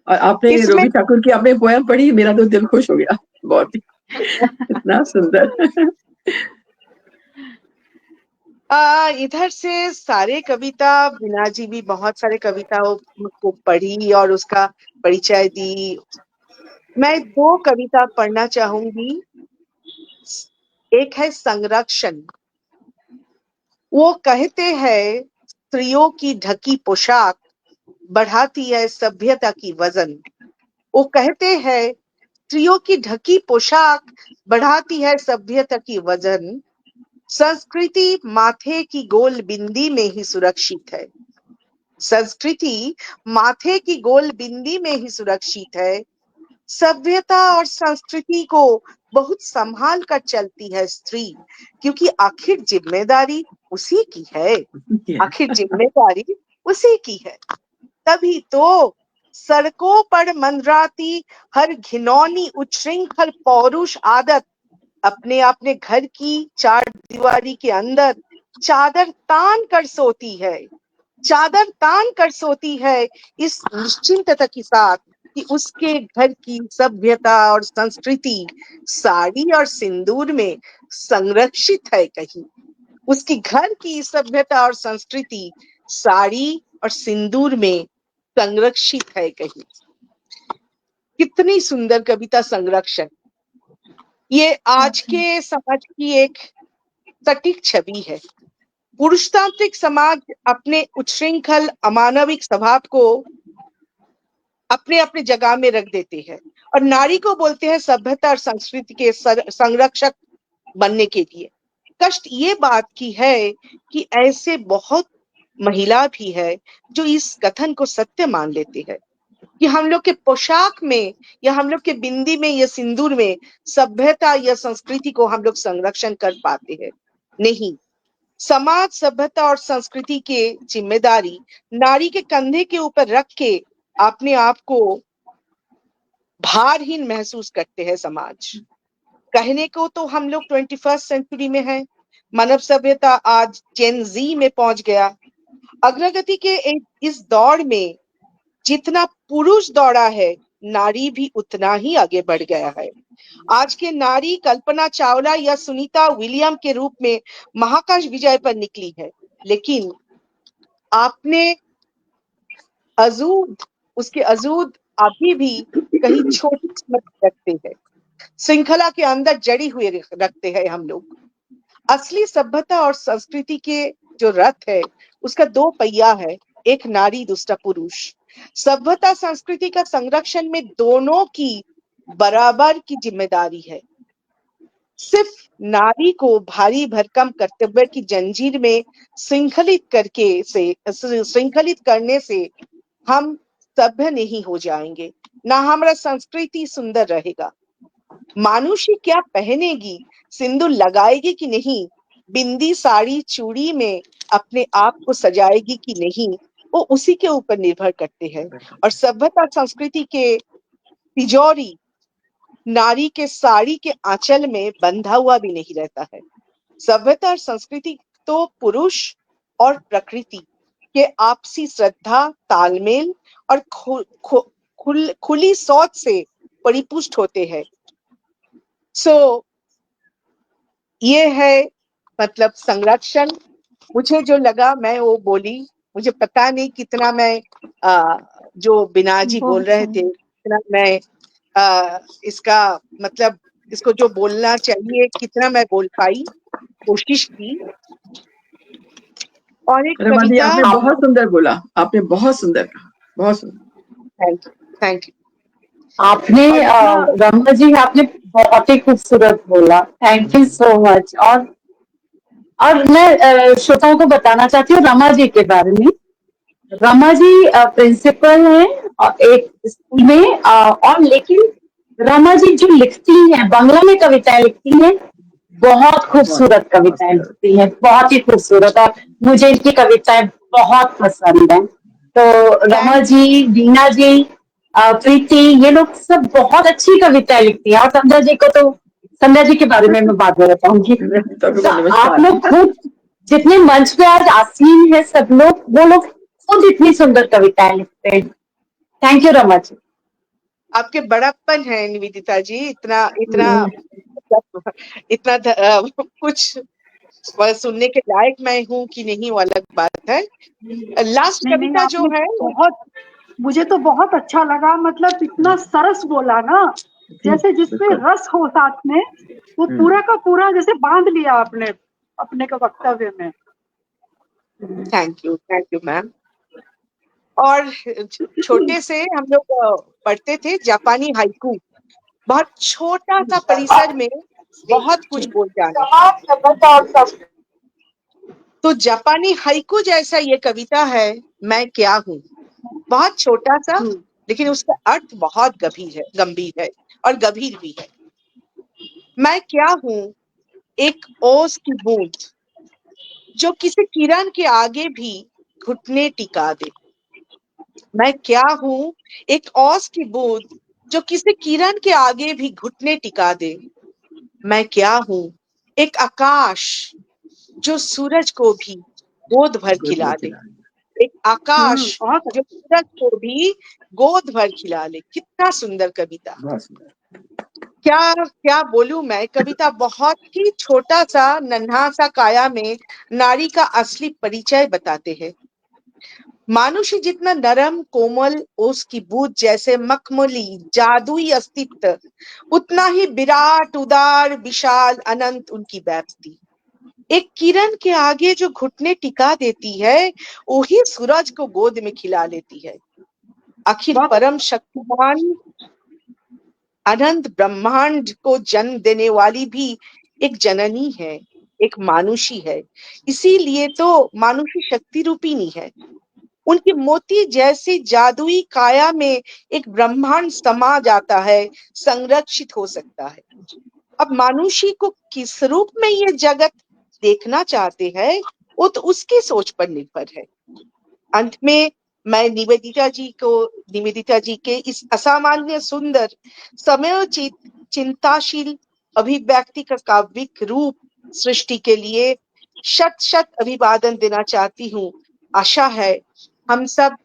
और आपने इसमें रवि ठाकुर की आपने पोयम पढ़ी, मेरा तो दिल खुश हो गया, बहुत ही इतना सुंदर। इधर से सारे कविता, बीना जी भी बहुत सारे कविताओं को पढ़ी और उसका परिचय दी। मैं 2 कविता पढ़ना चाहूंगी। एक है संरक्षण। वो कहते हैं स्त्रियों की ढकी पोशाक बढ़ाती है सभ्यता की वजन। वो कहते हैं स्त्रियों की ढकी पोशाक बढ़ाती है सभ्यता की वजन। संस्कृति माथे की गोल बिंदी में ही सुरक्षित है। संस्कृति माथे की गोल बिंदी में ही सुरक्षित है। सभ्यता और संस्कृति को बहुत संभाल कर चलती है स्त्री, क्योंकि आखिर जिम्मेदारी उसी की है। आखिर जिम्मेदारी उसी की है। तभी तो सड़कों पर मंडराती हर घिनौनी उच्छृंखल पौरुष आदत अपने अपने घर की 4 दीवारी के अंदर चादर तान कर सोती है। चादर तान कर सोती है इस निश्चिंतता के साथ कि उसके घर की सभ्यता और संस्कृति साड़ी और सिंदूर में संरक्षित है। कहीं उसकी घर की सभ्यता और संस्कृति साड़ी और सिंदूर में संरक्षित है। कहीं कितनी सुंदर कविता संरक्षण। ये आज के समाज की एक सटीक छवि है। पुरुषतांत्रिक समाज अपने उच्छृंखल अमानविक स्वभाव को अपने अपने जगह में रख देते हैं और नारी को बोलते हैं सभ्यता और संस्कृति के संरक्षक बनने के लिए। कष्ट ये बात की है कि ऐसे बहुत महिला भी है जो इस कथन को सत्य मान लेते हैं कि हम लोग के पोशाक में या हम लोग के बिंदी में या सिंदूर में सभ्यता या संस्कृति को हम लोग संरक्षण कर पाते हैं। नहीं, समाज सभ्यता और संस्कृति के जिम्मेदारी नारी के कंधे के ऊपर रख के अपने आप को भारहीन महसूस करते हैं समाज। कहने को तो हम लोग 21st सेंचुरी में हैं, मानव सभ्यता आज जेन जी में पहुंच गया। अग्रगति के इस दौड़ में जितना पुरुष दौड़ा है, नारी भी उतना ही आगे बढ़ गया है। आज के नारी कल्पना चावला या सुनीता विलियम के रूप में महाकाश विजय पर निकली है, लेकिन आपने उसके अजूद अभी भी कहीं छोटी समझ रखते हैं, श्रृंखला के अंदर जड़ी हुए रखते हैं हम लोग। असली सभ्यता और संस्कृति के जो रथ है उसका 2 पहिया है, एक नारी दूसरा पुरुष। सभ्यता संस्कृति का संरक्षण में दोनों की बराबर की जिम्मेदारी है। सिर्फ नारी को भारी भरकम कर्तव्य की जंजीर में श्रृंखलित करने से हम सभ्य नहीं हो जाएंगे, ना हमारा संस्कृति सुंदर रहेगा। मानुषी क्या पहनेगी, सिंदूर लगाएगी कि नहीं, बिंदी साड़ी चूड़ी में अपने आप को सजाएगी कि नहीं, वो उसी के ऊपर निर्भर करते हैं। और सभ्यता संस्कृति के तिजोरी नारी के साड़ी के आंचल में बंधा हुआ भी नहीं रहता है। सभ्यता और संस्कृति तो पुरुष और प्रकृति के आपसी श्रद्धा, तालमेल और खुली सोच से परिपुष्ट होते हैं। ये है मतलब संरक्षण। मुझे जो लगा मैं वो बोली। मुझे पता नहीं कितना मैं जो बीना जी बोल रहे थे कितना मैं इसका मतलब इसको जो बोलना चाहिए कितना मैं बोल पाई, कोशिश की। और एक कविता आपने बहुत सुंदर बोला, आपने बहुत सुंदर कहा, बहुत सुंदर। Thank you. आपने रमा जी आपने बहुत ही खूबसूरत बोला, थैंक यू सो मच। और मैं श्रोताओं को बताना चाहती हूँ रमा जी के बारे में। रमा जी प्रिंसिपल हैं एक स्कूल में, और लेकिन रमा जी जो लिखती हैं, बांग्ला में कविताएं लिखती हैं, बहुत खूबसूरत कविताएं लिखती हैं, बहुत ही खूबसूरत। और मुझे इनकी कविताएं बहुत पसंद है। तो रमा जी, बीना जी, प्रीति, ये लोग सब बहुत अच्छी कविताएं लिखती हैं। और संध्या जी को तो संध्या जी के बारे में मैं बाद में बताऊंगी। तो आप लोग खुद जितने मंच पे आज आसीन है सब लोग, वो लोग खुद इतनी सुंदर कविताएं लिखते हैं। Thank you Rama ji. आपके बड़प्पन है निवेदिता जी, इतना इतना इतना कुछ वह सुनने के लायक मैं हूँ कि नहीं वो अलग बात है। लास्ट नहीं कविता जो आपने है बहुत, मुझे तो बहुत अच्छा लगा, मतलब इतना सरस बोला ना, जैसे जिसमें बिल्कुल। रस हो साथ में, वो पूरा का पूरा जैसे बांध लिया आपने अपने का वक्तव्य में। Thank you ma'am. और छोटे से हम लोग पढ़ते थे जापानी हाइकू, बहुत छोटा सा परिसर में बहुत कुछ बोल जाना। तो जापानी हाइकू जैसा ये कविता है, मैं क्या हूँ। बहुत छोटा सा, लेकिन उसका अर्थ बहुत गंभीर है और गंभीर भी है। मैं क्या हूँ, एक ओस की बूंद जो किसी किरण के आगे भी घुटने टिका दे। मैं क्या हूँ, एक ओस की बूंद जो किसी किरण के आगे भी घुटने टिका दे। मैं क्या हूँ, एक आकाश जो सूरज को भी गोद भर खिला दे। एक आकाश बहुत जो सूरज को भी गोद भर खिला ले। कितना सुंदर कविता। क्या क्या बोलूं मैं, कविता बहुत ही छोटा सा नन्हा सा काया में नारी का असली परिचय बताते हैं। मानुषी जितना नरम कोमल ओस की बूंद जैसे मखमली जादुई अस्तित्व, उतना ही विराट उदार विशाल अनंत उनकी व्याप्ति। एक किरण के आगे जो घुटने टिका देती है, वही सूरज को गोद में खिला लेती है। अखिल परम शक्तिमान अनंत ब्रह्मांड को जन्म देने वाली भी एक जननी है, एक मानुषी है। इसीलिए तो मानुषी शक्ति रूपिणी है। उनकी मोती जैसी जादुई काया में एक ब्रह्मांड समा जाता है, संरक्षित हो सकता है। अब मानुषी को किस रूप में ये जगत देखना चाहते हैं, वो तो उसकी सोच पर निर्भर है। अंत में मैं निवेदिता जी के इस असामान्य सुंदर समयोचित चिंताशील अभिव्यक्ति का काव्यिक रूप सृष्टि के लिए शत शत अभिवादन देना चाहती हूँ। आशा है हम सब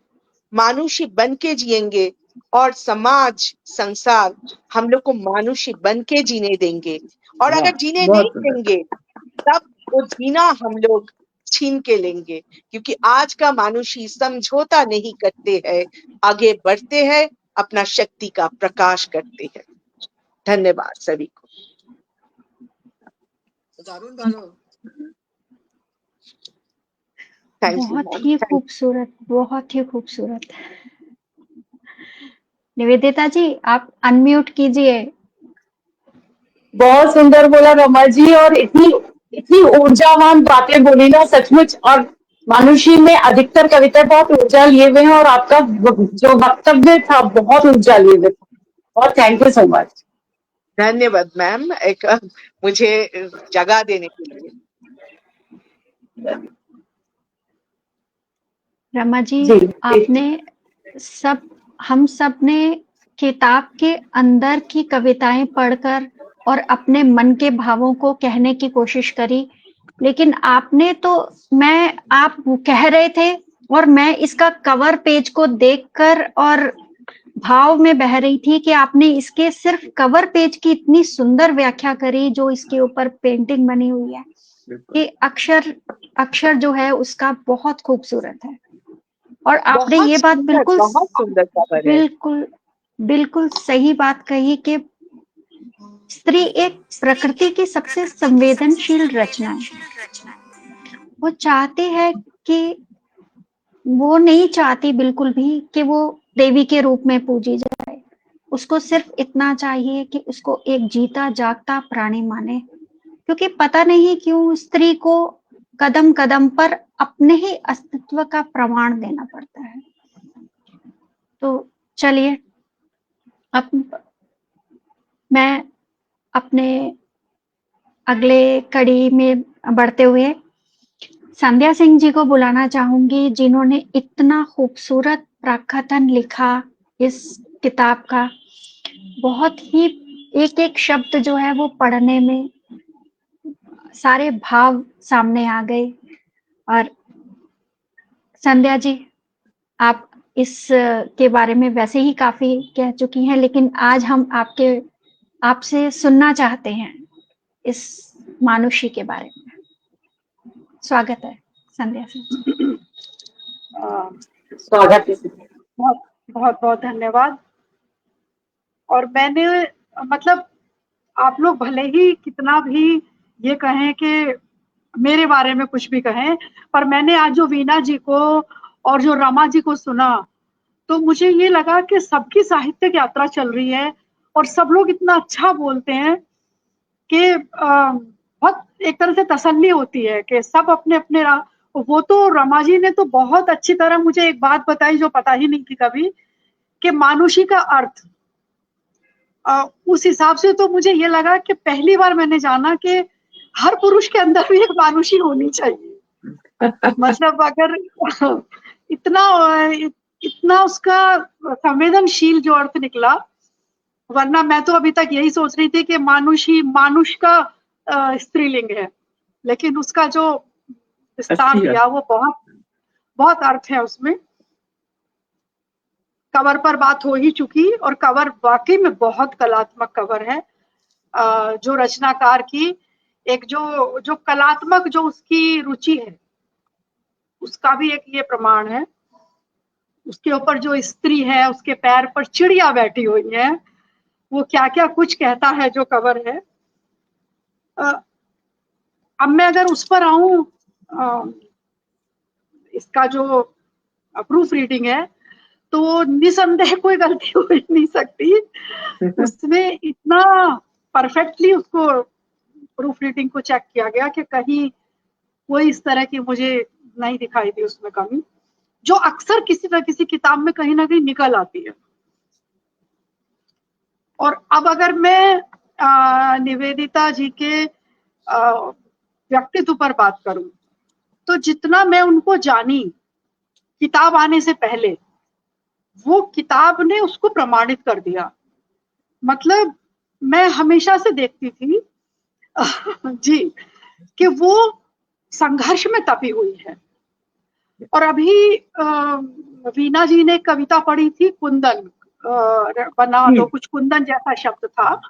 मानुषी बन के जिएंगे और समाज संसार हम लोग को मानुषी बन के जीने देंगे। और अगर जीने नहीं देंगे तब वो जीना हम लोग छीन के लेंगे, क्योंकि आज का मानुषी समझौता नहीं करते हैं, आगे बढ़ते हैं, अपना शक्ति का प्रकाश करते हैं। धन्यवाद सभी को। बहुत ही खूबसूरत, बहुत ही खूबसूरत। निवेदिता जी आप अनम्यूट कीजिए। बहुत सुंदर बोला रमा जी, और इतनी इतनी ऊर्जावान बातें बोली ना सचमुच। और मानुषी में अधिकतर कविता बहुत ऊर्जा लिए हुए हैं, और आपका जो वक्तव्य था बहुत ऊर्जा लिए हुए था। और थैंक यू सो मच। धन्यवाद मैम, एक मुझे जगह देने के लिए। रमा जी आपने हम सब ने किताब के अंदर की कविताएं पढ़कर और अपने मन के भावों को कहने की कोशिश करी, लेकिन आपने तो आप कह रहे थे और मैं इसका कवर पेज को देखकर और भाव में बह रही थी कि आपने इसके सिर्फ कवर पेज की इतनी सुंदर व्याख्या करी, जो इसके ऊपर पेंटिंग बनी हुई है कि अक्षर जो है उसका बहुत खूबसूरत है। और आपने ये बात बिल्कुल सही बात कही कि स्त्री एक प्रकृति की सबसे संवेदनशील रचना है। वो चाहती है कि वो नहीं चाहती बिल्कुल भी कि वो देवी के रूप में पूजी जाए। उसको सिर्फ इतना चाहिए कि उसको एक जीता जागता प्राणी माने, क्योंकि पता नहीं क्यों स्त्री को कदम कदम पर अपने ही अस्तित्व का प्रमाण देना पड़ता है। तो चलिए अब मैं अपने अगले कड़ी में बढ़ते हुए संध्या सिंह जी को बुलाना चाहूंगी, जिन्होंने इतना खूबसूरत प्रकथन लिखा इस किताब का। बहुत ही एक एक शब्द जो है वो पढ़ने में सारे भाव सामने आ गए। और संध्या जी आप इस के बारे में वैसे ही काफी कह चुकी हैं, लेकिन आज हम आपसे सुनना चाहते हैं इस मानुषी के बारे में। स्वागत है संध्या सिंह। स्वागत है। बहुत बहुत बहुत धन्यवाद। और मैंने मतलब आप लोग भले ही कितना भी ये कहें कि मेरे बारे में कुछ भी कहें, पर मैंने आज जो वीणा जी को और जो रमा जी को सुना तो मुझे ये लगा कि सबकी साहित्यिक यात्रा चल रही है और सब लोग इतना अच्छा बोलते हैं कि बहुत एक तरह से तसल्ली होती है कि सब अपने अपने वो तो रमा जी ने तो बहुत अच्छी तरह मुझे एक बात बताई जो पता ही नहीं थी कभी, कि मानुषी का अर्थ। उस हिसाब से तो मुझे ये लगा कि पहली बार मैंने जाना कि हर पुरुष के अंदर भी एक मानुषी होनी चाहिए। मतलब अगर इतना इतना उसका संवेदनशील जो अर्थ निकला, वरना मैं तो अभी तक यही सोच रही थी कि मानुषी मानुष का स्त्रीलिंग है, लेकिन उसका जो विस्तार दिया वो बहुत बहुत अर्थ है उसमें। कवर पर बात हो ही चुकी और कवर वाकई में बहुत कलात्मक कवर है। जो रचनाकार की एक जो कलात्मक जो उसकी रुचि है उसका भी एक ये प्रमाण है। उसके ऊपर जो स्त्री है उसके पैर पर चिड़िया बैठी हुई है, वो क्या क्या कुछ कहता है जो कवर है। अब मैं अगर उस पर आऊं, इसका जो प्रूफ रीडिंग है तो निसंदेह कोई गलती हो ही नहीं सकती। उसमें इतना परफेक्टली उसको प्रूफ रीडिंग को चेक किया गया कि कहीं कोई इस तरह की मुझे नहीं दिखाई दी उसमें कमी, जो अक्सर किसी न किसी किताब में कहीं ना कहीं निकल आती है। और अब अगर मैं निवेदिता जी के व्यक्तित्व पर बात करूं तो जितना मैं उनको जानी किताब आने से पहले, वो किताब ने उसको प्रमाणित कर दिया। मतलब मैं हमेशा से देखती थी जी कि वो संघर्ष में तपी हुई है। और अभी वीणा जी ने कविता पढ़ी थी कुंदन, बना लो कुछ कुंदन जैसा शब्द था।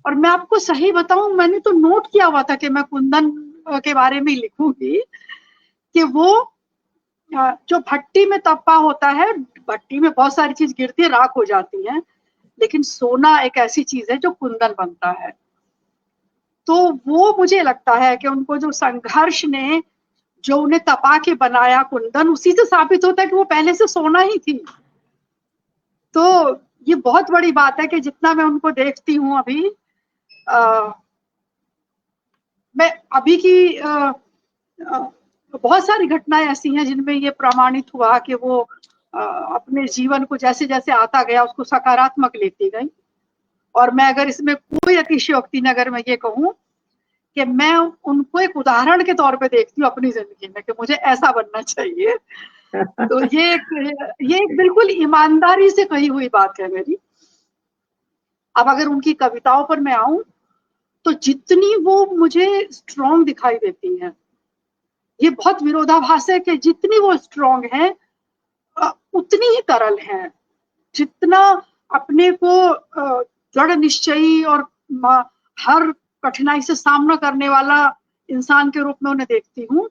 और मैं आपको सही बताऊं, मैंने तो नोट किया हुआ था कि मैं कुंदन के बारे में लिखूंगी कि वो जो भट्टी में तपा होता है, भट्टी में बहुत सारी चीज गिरती है राख हो जाती है, लेकिन सोना एक ऐसी चीज है जो कुंदन बनता है। तो वो मुझे लगता है कि उनको जो संघर्ष ने जो उन्हें तपा के बनाया कुंदन, उसी से साबित होता है कि वो पहले से सोना ही थी। तो ये बहुत बड़ी बात है कि जितना मैं उनको देखती हूँ अभी, मैं अभी की बहुत सारी घटनाएं ऐसी हैं जिनमें ये प्रमाणित हुआ कि वो अपने जीवन को जैसे जैसे आता गया उसको सकारात्मक लेती गई। और मैं अगर इसमें कोई अतिशयोक्ति न अगर मैं ये कहूँ कि मैं उनको एक उदाहरण के तौर पे देखती हूँ अपनी जिंदगी में कि मुझे ऐसा बनना चाहिए। तो ये एक बिल्कुल ईमानदारी से कही हुई बात है मेरी। अब अगर उनकी कविताओं पर मैं आऊं तो जितनी वो मुझे स्ट्रॉन्ग दिखाई देती हैं, ये बहुत विरोधाभास है कि जितनी वो स्ट्रॉन्ग है उतनी ही तरल है। जितना अपने को दृढ़ निश्चयी और हर कठिनाई से सामना करने वाला इंसान के रूप में उन्हें देखती हूँ,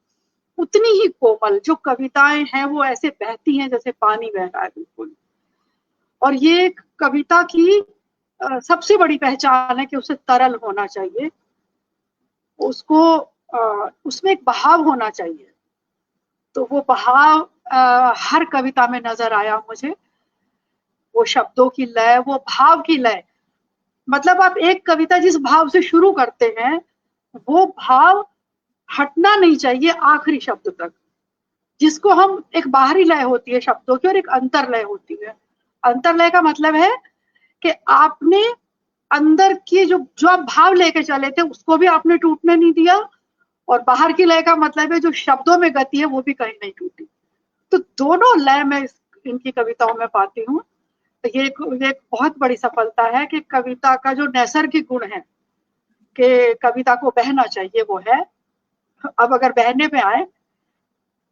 उतनी ही कोमल जो कविताएं हैं वो ऐसे बहती हैं जैसे पानी बह रहा है बिल्कुल। और ये कविता की सबसे बड़ी पहचान है कि उसे तरल होना चाहिए, उसको उसमें एक बहाव होना चाहिए। तो वो बहाव हर कविता में नजर आया मुझे। वो शब्दों की लय, वो भाव की लय। मतलब आप एक कविता जिस भाव से शुरू करते हैं वो भाव हटना नहीं चाहिए आखिरी शब्द तक, जिसको हम एक बाहरी लय होती है शब्दों की और एक अंतर्लय होती है। अंतर्लय का मतलब है कि आपने अंदर की जो आप भाव लेके चले थे उसको भी आपने टूटने नहीं दिया, और बाहर की लय का मतलब है जो शब्दों में गति है वो भी कहीं नहीं टूटी। तो दोनों लय मैं इनकी कविताओं में पाती हूँ। ये एक बहुत बड़ी सफलता है कि कविता का जो नैसर्गिक गुण है कि कविता को बहना चाहिए वो है। अब अगर बहने में आए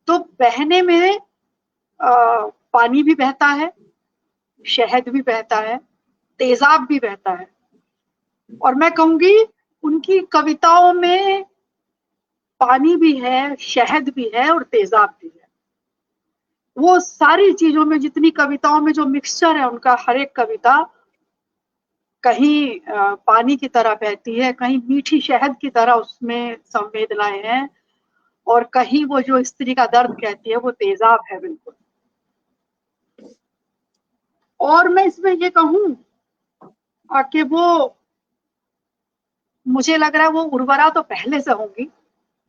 तो बहने में पानी भी बहता है, शहद भी बहता है, तेजाब भी बहता है। और मैं कहूंगी उनकी कविताओं में पानी भी है, शहद भी है और तेजाब भी है। वो सारी चीजों में, जितनी कविताओं में जो मिक्सचर है उनका, हर एक कविता कहीं पानी की तरह बहती है, कहीं मीठी शहद की तरह उसमें संवेदनाएं हैं, और कहीं वो जो स्त्री का दर्द कहती है वो तेजाब है बिल्कुल। और मैं इसमें ये कहूं कि वो, मुझे लग रहा है वो उर्वरा तो पहले से होंगी,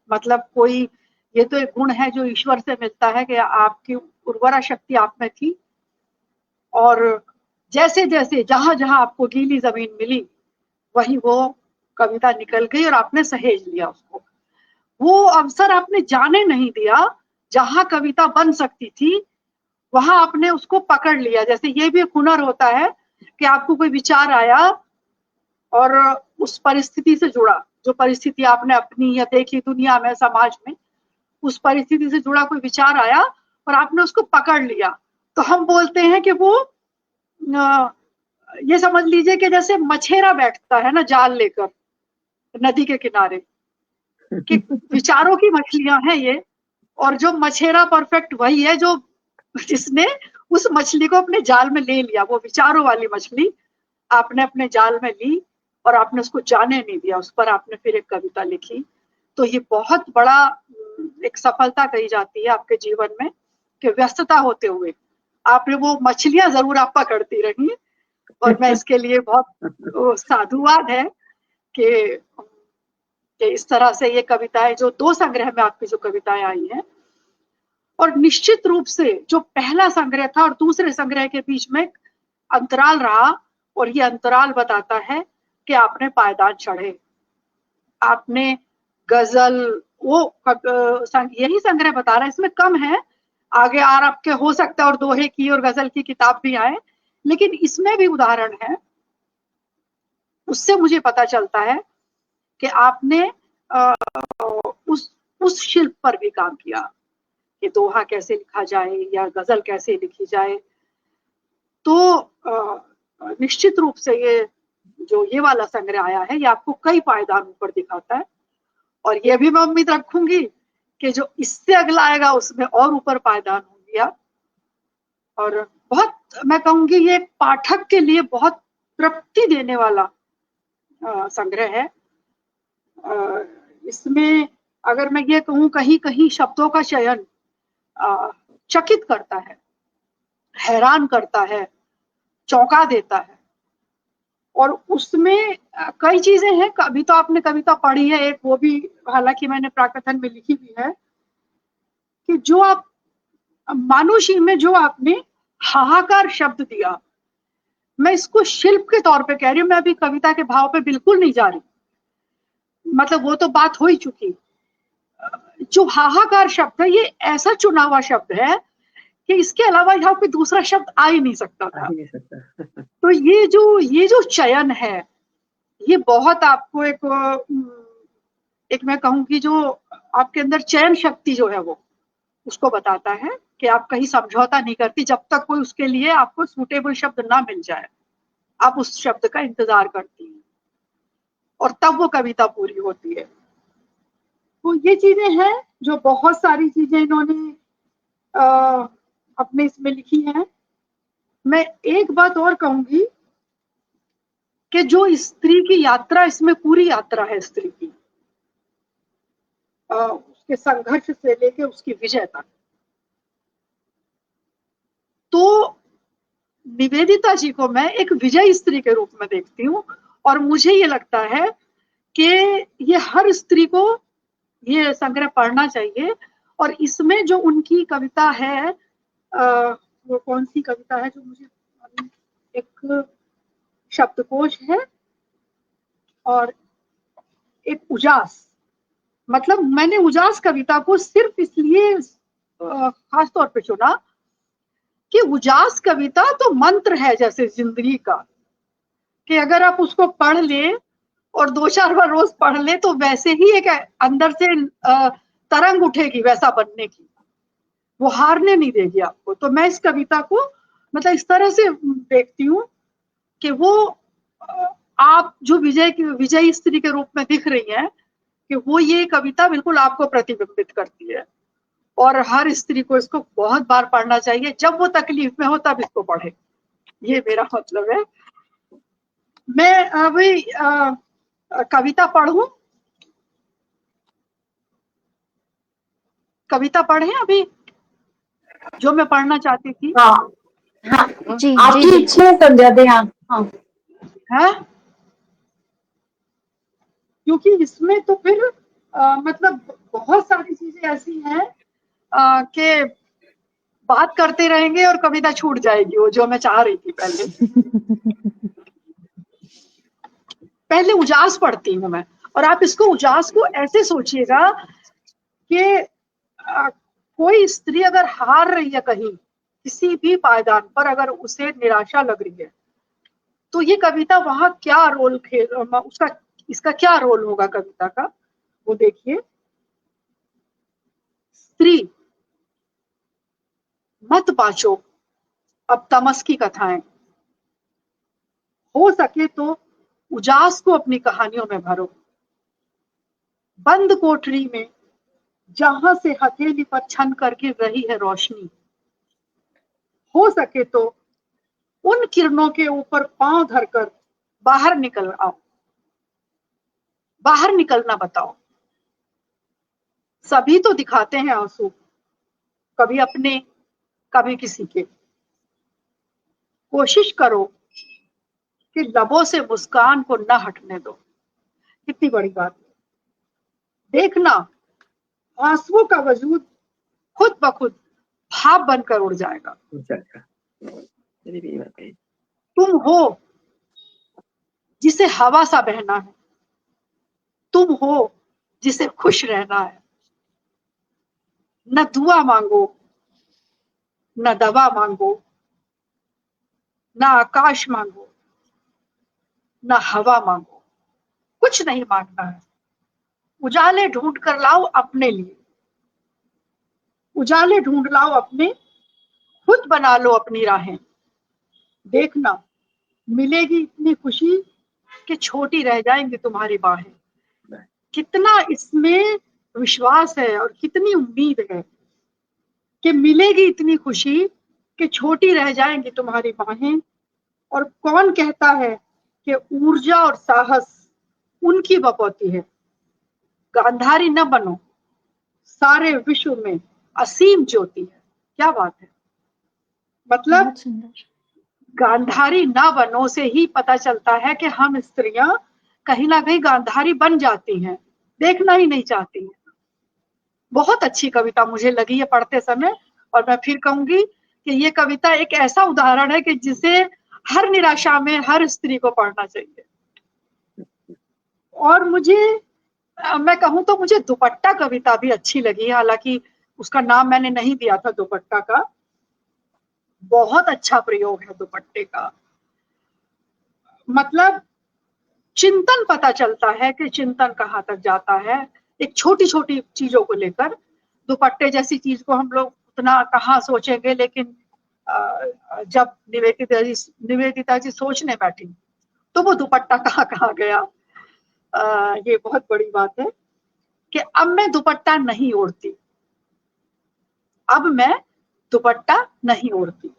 मतलब कोई, ये तो एक गुण है जो ईश्वर से मिलता है कि आपकी उर्वरा शक्ति आप में थी, और जैसे जैसे जहां जहां आपको गीली जमीन मिली वही वो कविता निकल गई और आपने सहेज लिया उसको। वो अवसर आपने जाने नहीं दिया, जहां कविता बन सकती थी वहां आपने उसको पकड़ लिया। जैसे ये भी एक हुनर होता है कि आपको कोई विचार आया और उस परिस्थिति से जुड़ा, जो परिस्थिति आपने अपनी या देखी दुनिया में, समाज में, उस परिस्थिति से जुड़ा कोई विचार आया और आपने उसको पकड़ लिया, तो हम बोलते हैं कि वो ये समझ लीजिए कि जैसे मछेरा बैठता है ना जाल लेकर नदी के किनारे, कि विचारों की मछलियां हैं ये, और जो मछेरा परफेक्ट वही है जो जिसने उस मछली को अपने जाल में ले लिया। वो विचारों वाली मछली आपने अपने जाल में ली और आपने उसको जाने नहीं दिया, उस पर आपने फिर एक कविता लिखी। तो ये बहुत बड़ा एक सफलता कही जाती है आपके जीवन में, कि व्यस्तता होते हुए आपने वो मछलियां जरूर आप पकड़ती रही, और मैं इसके लिए बहुत साधुवाद है कि इस तरह से ये कविताएं, जो 2 संग्रह में आपकी जो कविताएं आई हैं, और निश्चित रूप से जो पहला संग्रह था और दूसरे संग्रह के बीच में अंतराल रहा, और ये अंतराल बताता है कि आपने पायदान चढ़े, आपने गजल, वो यही संग्रह बता रहा है, इसमें कम है, आगे और आपके हो सकता है और दोहे की और गजल की किताब भी आए, लेकिन इसमें भी उदाहरण है। उससे मुझे पता चलता है कि आपने उस शिल्प पर भी काम किया कि दोहा कैसे लिखा जाए या गजल कैसे लिखी जाए। तो निश्चित रूप से ये जो ये वाला संग्रह आया है, ये आपको कई पायदान ऊपर दिखाता है, और ये भी मैं उम्मीद रखूंगी कि जो इससे अगला आएगा उसमें और ऊपर पायदान होंगी आप। और बहुत, मैं कहूंगी ये पाठक के लिए बहुत तृप्ति देने वाला संग्रह है। इसमें अगर मैं ये कहूँ, कहीं कहीं शब्दों का चयन चकित करता है, हैरान करता है, चौंका देता है, और उसमें कई चीजें हैं। अभी तो आपने कविता पढ़ी है एक, वो भी हालांकि मैंने प्राकथन में लिखी भी है, कि जो आप मानुषी में जो आपने हाहाकार शब्द दिया, मैं इसको शिल्प के तौर पे कह रही हूँ, मैं अभी कविता के भाव पे बिल्कुल नहीं जा रही, मतलब वो तो बात हो ही चुकी। जो हाहाकार शब्द है, ये ऐसा चुना हुआ शब्द है कि इसके अलावा यहाँ पे दूसरा शब्द आ ही नहीं सकता था। तो ये जो चयन है, ये बहुत आपको एक मैं कहूँगी जो आपके अंदर चयन शक्ति जो है वो उसको बताता है कि आप कहीं समझौता नहीं करती, जब तक कोई उसके लिए आपको सूटेबल शब्द ना मिल जाए आप उस शब्द का इंतजार करती हैं, और तब वो कविता पूरी होती है। तो ये चीजें हैं जो बहुत सारी चीजें इन्होंने अपने इसमें लिखी हैं। मैं एक बात और कहूंगी कि जो स्त्री की यात्रा, इसमें पूरी यात्रा है स्त्री की, उसके संघर्ष से लेके उसकी विजय तक। तो निवेदिता जी को मैं एक विजयी स्त्री के रूप में देखती हूँ, और मुझे ये लगता है कि ये हर स्त्री को ये संग्रह पढ़ना चाहिए। और इसमें जो उनकी कविता है, वो कौन सी कविता है जो मुझे, एक शब्दकोश है और एक उजास, मतलब मैंने उजास कविता को सिर्फ इसलिए खास तौर पे चुना कि उजास कविता तो मंत्र है जैसे जिंदगी का, कि अगर आप उसको पढ़ ले और 2-4 बार रोज पढ़ ले तो वैसे ही एक अंदर से तरंग उठेगी वैसा बनने की, वो हारने नहीं देगी आपको। तो मैं इस कविता को मतलब इस तरह से देखती हूँ कि वो आप जो विजयी स्त्री के रूप में दिख रही हैं, कि वो ये कविता बिल्कुल आपको प्रतिबिंबित करती है और हर स्त्री को इसको बहुत बार पढ़ना चाहिए। जब वो तकलीफ में हो तब इसको पढ़े, ये मेरा मतलब है। मैं अभी कविता पढ़ूं, कविता पढ़ें अभी जो मैं पढ़ना चाहती थी। हाँ हाँ, जी आपकी जी इच्छा है संध्या दें आप। हाँ है, क्योंकि इसमें तो फिर मतलब बहुत सारी चीजें ऐसी हैं कि बात करते रहेंगे और कविता छूट जाएगी, वो जो मैं चाह रही थी पहले उजास पढ़ती हूँ मैं। और आप इसको उजास को ऐसे सोचिएगा कि कोई स्त्री अगर हार रही है कहीं किसी भी पायदान पर, अगर उसे निराशा लग रही है, तो ये कविता वहां क्या रोल खेल, उसका इसका क्या रोल होगा कविता का, वो देखिए। स्त्री मत बाँचो अब तमस की कथाएं, हो सके तो उजास को अपनी कहानियों में भरो। बंद कोठरी में जहां से हथेली पर छन कर गिर रही है रोशनी, हो सके तो उन किरणों के ऊपर पांव धरकर बाहर निकल आओ, बाहर निकलना बताओ। सभी तो दिखाते हैं आंसू, कभी अपने कभी किसी के। कोशिश करो कि लबों से मुस्कान को न हटने दो। कितनी बड़ी बात है। देखना आंसुओं का वजूद खुद ब खुद भाप बनकर उड़ जाएगा। तुम हो जिसे हवा सा बहना है, तुम हो जिसे खुश रहना है। न दुआ मांगो, न दवा मांगो, न आकाश मांगो, न हवा मांगो, कुछ नहीं मांगना है। उजाले ढूंढ कर लाओ अपने लिए, उजाले ढूंढ लाओ अपने, खुद बना लो अपनी राहें। देखना मिलेगी इतनी खुशी कि छोटी रह जाएंगी तुम्हारी बाहें। कितना इसमें विश्वास है और कितनी उम्मीद है कि मिलेगी इतनी खुशी कि छोटी रह जाएंगी तुम्हारी बाहें। और कौन कहता है कि ऊर्जा और साहस उनकी बपौती है। गांधारी न बनो, सारे विश्व में असीम ज्योति है। क्या बात है, मतलब बहुत सुंदर। गांधारी ना बनो से ही पता चलता है कि हम स्त्रियां कहीं ना कहीं गांधारी बन जाती हैं, देखना ही नहीं चाहती हैं। बहुत अच्छी कविता मुझे लगी ये पढ़ते समय, और मैं फिर कहूंगी कि ये कविता एक ऐसा उदाहरण है कि जिसे हर निराशा में हर स्त्री को पढ़ना चाहिए। और मुझे मैं कहूँ तो मुझे दुपट्टा कविता भी अच्छी लगी, हालांकि उसका नाम मैंने नहीं दिया था दुपट्टा का। बहुत अच्छा प्रयोग है दुपट्टे का, मतलब चिंतन पता चलता है कि चिंतन कहाँ तक जाता है एक छोटी छोटी चीजों को लेकर। दुपट्टे जैसी चीज को हम लोग उतना कहाँ सोचेंगे, लेकिन जब निवेदिता जी सोचने बैठी तो वो दुपट्टा कहाँ कहाँ गया। ये बहुत बड़ी बात है कि अब मैं दुपट्टा नहीं ओढ़ती, अब मैं दुपट्टा नहीं ओढ़ती।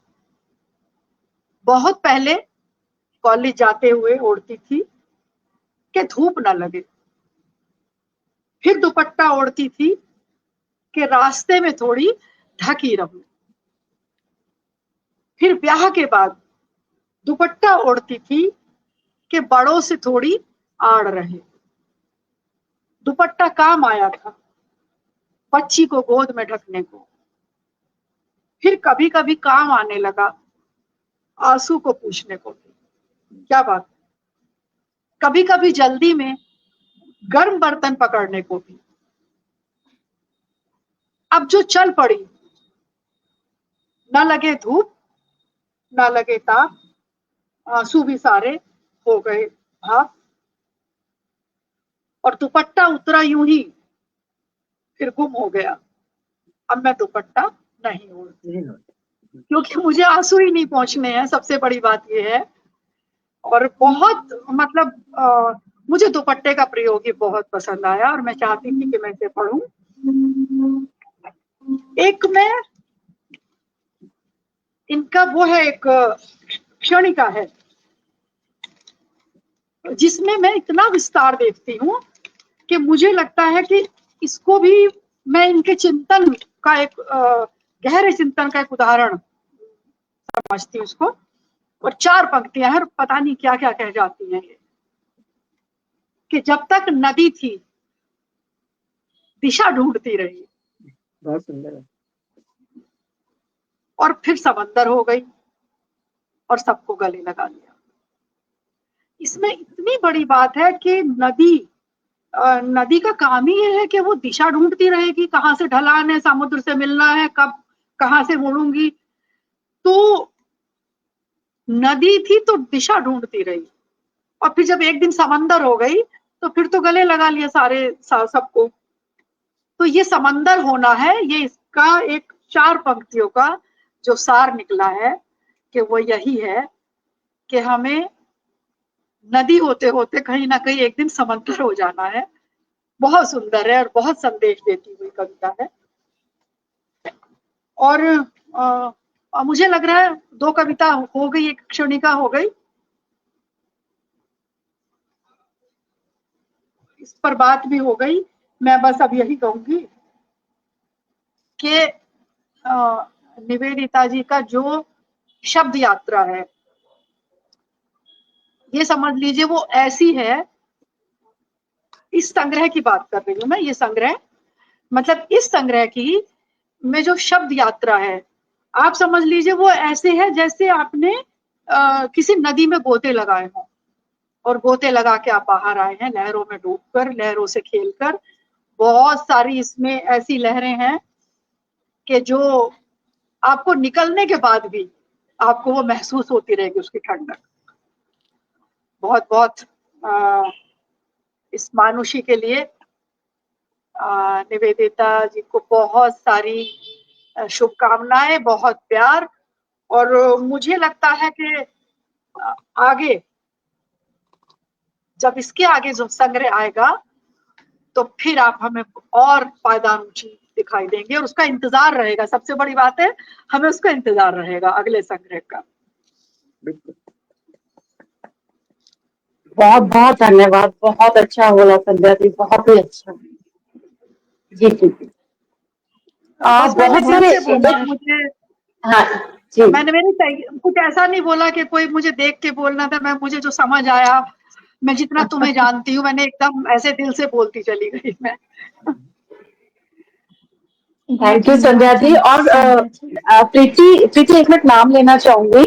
बहुत पहले कॉलेज जाते हुए ओढ़ती थी कि धूप ना लगे, फिर दुपट्टा ओढ़ती थी कि रास्ते में थोड़ी ढकी रहूं, फिर ब्याह के बाद दुपट्टा ओढ़ती थी कि बड़ों से थोड़ी आड़ रहे। दुपट्टा काम आया था बच्ची को गोद में ढकने को, फिर कभी कभी काम आने लगा आंसू को पूछने को भी। क्या बात, कभी कभी जल्दी में गर्म बर्तन पकड़ने को भी। अब जो चल पड़ी, न लगे धूप न लगे ताप, आंसू भी सारे हो गए भाप, और दुपट्टा उतरा यूं ही फिर गुम हो गया। अब मैं दुपट्टा नहीं ओढ़ती क्योंकि मुझे आंसू ही नहीं पहुंचने हैं, सबसे बड़ी बात यह है। और बहुत मतलब मुझे दुपट्टे का प्रयोग ही बहुत पसंद आया और मैं चाहती थी कि मैं इसे पढ़ूं। एक में इनका वो है, एक क्षणिका है जिसमें मैं इतना विस्तार देखती हूँ कि मुझे लगता है कि इसको भी मैं इनके चिंतन का एक गहरे चिंतन का एक उदाहरण समझती हूँ इसको। और 4 पंक्तियां हैं और पता नहीं क्या क्या कह जाती हैं ये, कि जब तक नदी थी दिशा ढूंढती रही, बहुत सुंदर है। और फिर समंदर हो गई और सबको गले लगा लिया। इसमें इतनी बड़ी बात है कि नदी का काम ही ये है कि वो दिशा ढूंढती रहेगी, कहाँ से ढलान है, समुद्र से मिलना है, कब कहाँ से मुड़ूंगी। तो नदी थी तो दिशा ढूंढती रही, और फिर जब एक दिन समंदर हो गई तो फिर तो गले लगा लिया सबको। तो ये समंदर होना है, ये इसका एक 4 पंक्तियों का जो सार निकला है कि वो यही है कि हमें नदी होते होते कहीं ना कहीं एक दिन समंदर हो जाना है। बहुत सुंदर है और बहुत संदेश देती हुई कविता है। और मुझे लग रहा है 2 कविता हो गई, एक क्षणिका हो गई, इस पर बात भी हो गई। मैं बस अब यही कहूंगी कि निवेदिता जी का जो शब्द यात्रा है, ये समझ लीजिए वो ऐसी है, इस संग्रह की बात कर रही हूं मैं, ये संग्रह मतलब इस संग्रह की में जो शब्द यात्रा है, आप समझ लीजिए वो ऐसे है जैसे आपने किसी नदी में गोते लगाए हों और गोते लगा के आप बाहर आए हैं, लहरों में डूबकर, लहरों से खेलकर। बहुत सारी इसमें ऐसी लहरें हैं कि जो आपको निकलने के बाद भी आपको वो महसूस होती रहेगी, उसकी ठंडक। बहुत बहुत इस मानुषी के लिए निवेदिता जी को बहुत सारी शुभकामनाएं, बहुत प्यार। और मुझे लगता है कि आगे जब इसके आगे जो संग्रह आएगा तो फिर आप हमें और पायदान ऊंची दिखाई देंगे और उसका इंतजार रहेगा। सबसे बड़ी बात है, हमें उसका इंतजार रहेगा अगले संग्रह का। बहुत बहुत धन्यवाद, बहुत अच्छा बोला संध्या जी, बहुत ही अच्छा। जी जी जी। बस मैंने बहुत दिल सारे से बोला, मुझे हाँ जी मैंने कुछ ऐसा नहीं बोला कि कोई मुझे देख के बोलना था। मुझे जो समझ आया, मैं जितना तुम्हें जानती हूँ, मैंने एकदम ऐसे दिल से बोलती चली गई मैं। Thank you Sandhya ji. और प्रीति एक मिनट नाम लेना चाहूंगी।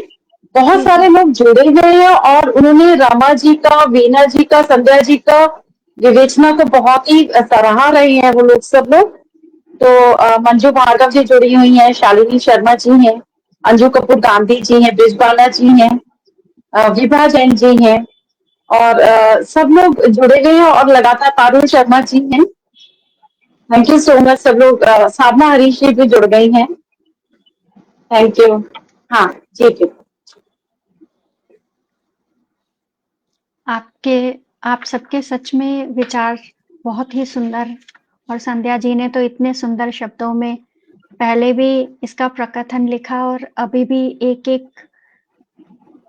बहुत सारे लोग जुड़े हुए हैं और उन्होंने रामा जी का, वीना जी का, संध्या जी का विवेचना को बहुत ही सराहा रहे हैं वो लोग, सब लोग। तो मंजू भार्गव जी जुड़ी हुई हैं, शालिनी शर्मा जी हैं, अंजू कपूर गांधी जी हैं, ब्रिजबाला जी हैं, विभा जैन जी हैं, और सब लोग जुड़े हुए हैं, और लगातार पारुल शर्मा जी हैं। थैंक यू सो मच सब लोग। साधना हरीश जी भी जुड़ गई हैं। Thank you. हाँ जी जी। आप सबके सच में विचार बहुत ही सुंदर, और संध्या जी ने तो इतने सुंदर शब्दों में पहले भी इसका प्रकथन लिखा और अभी भी एक एक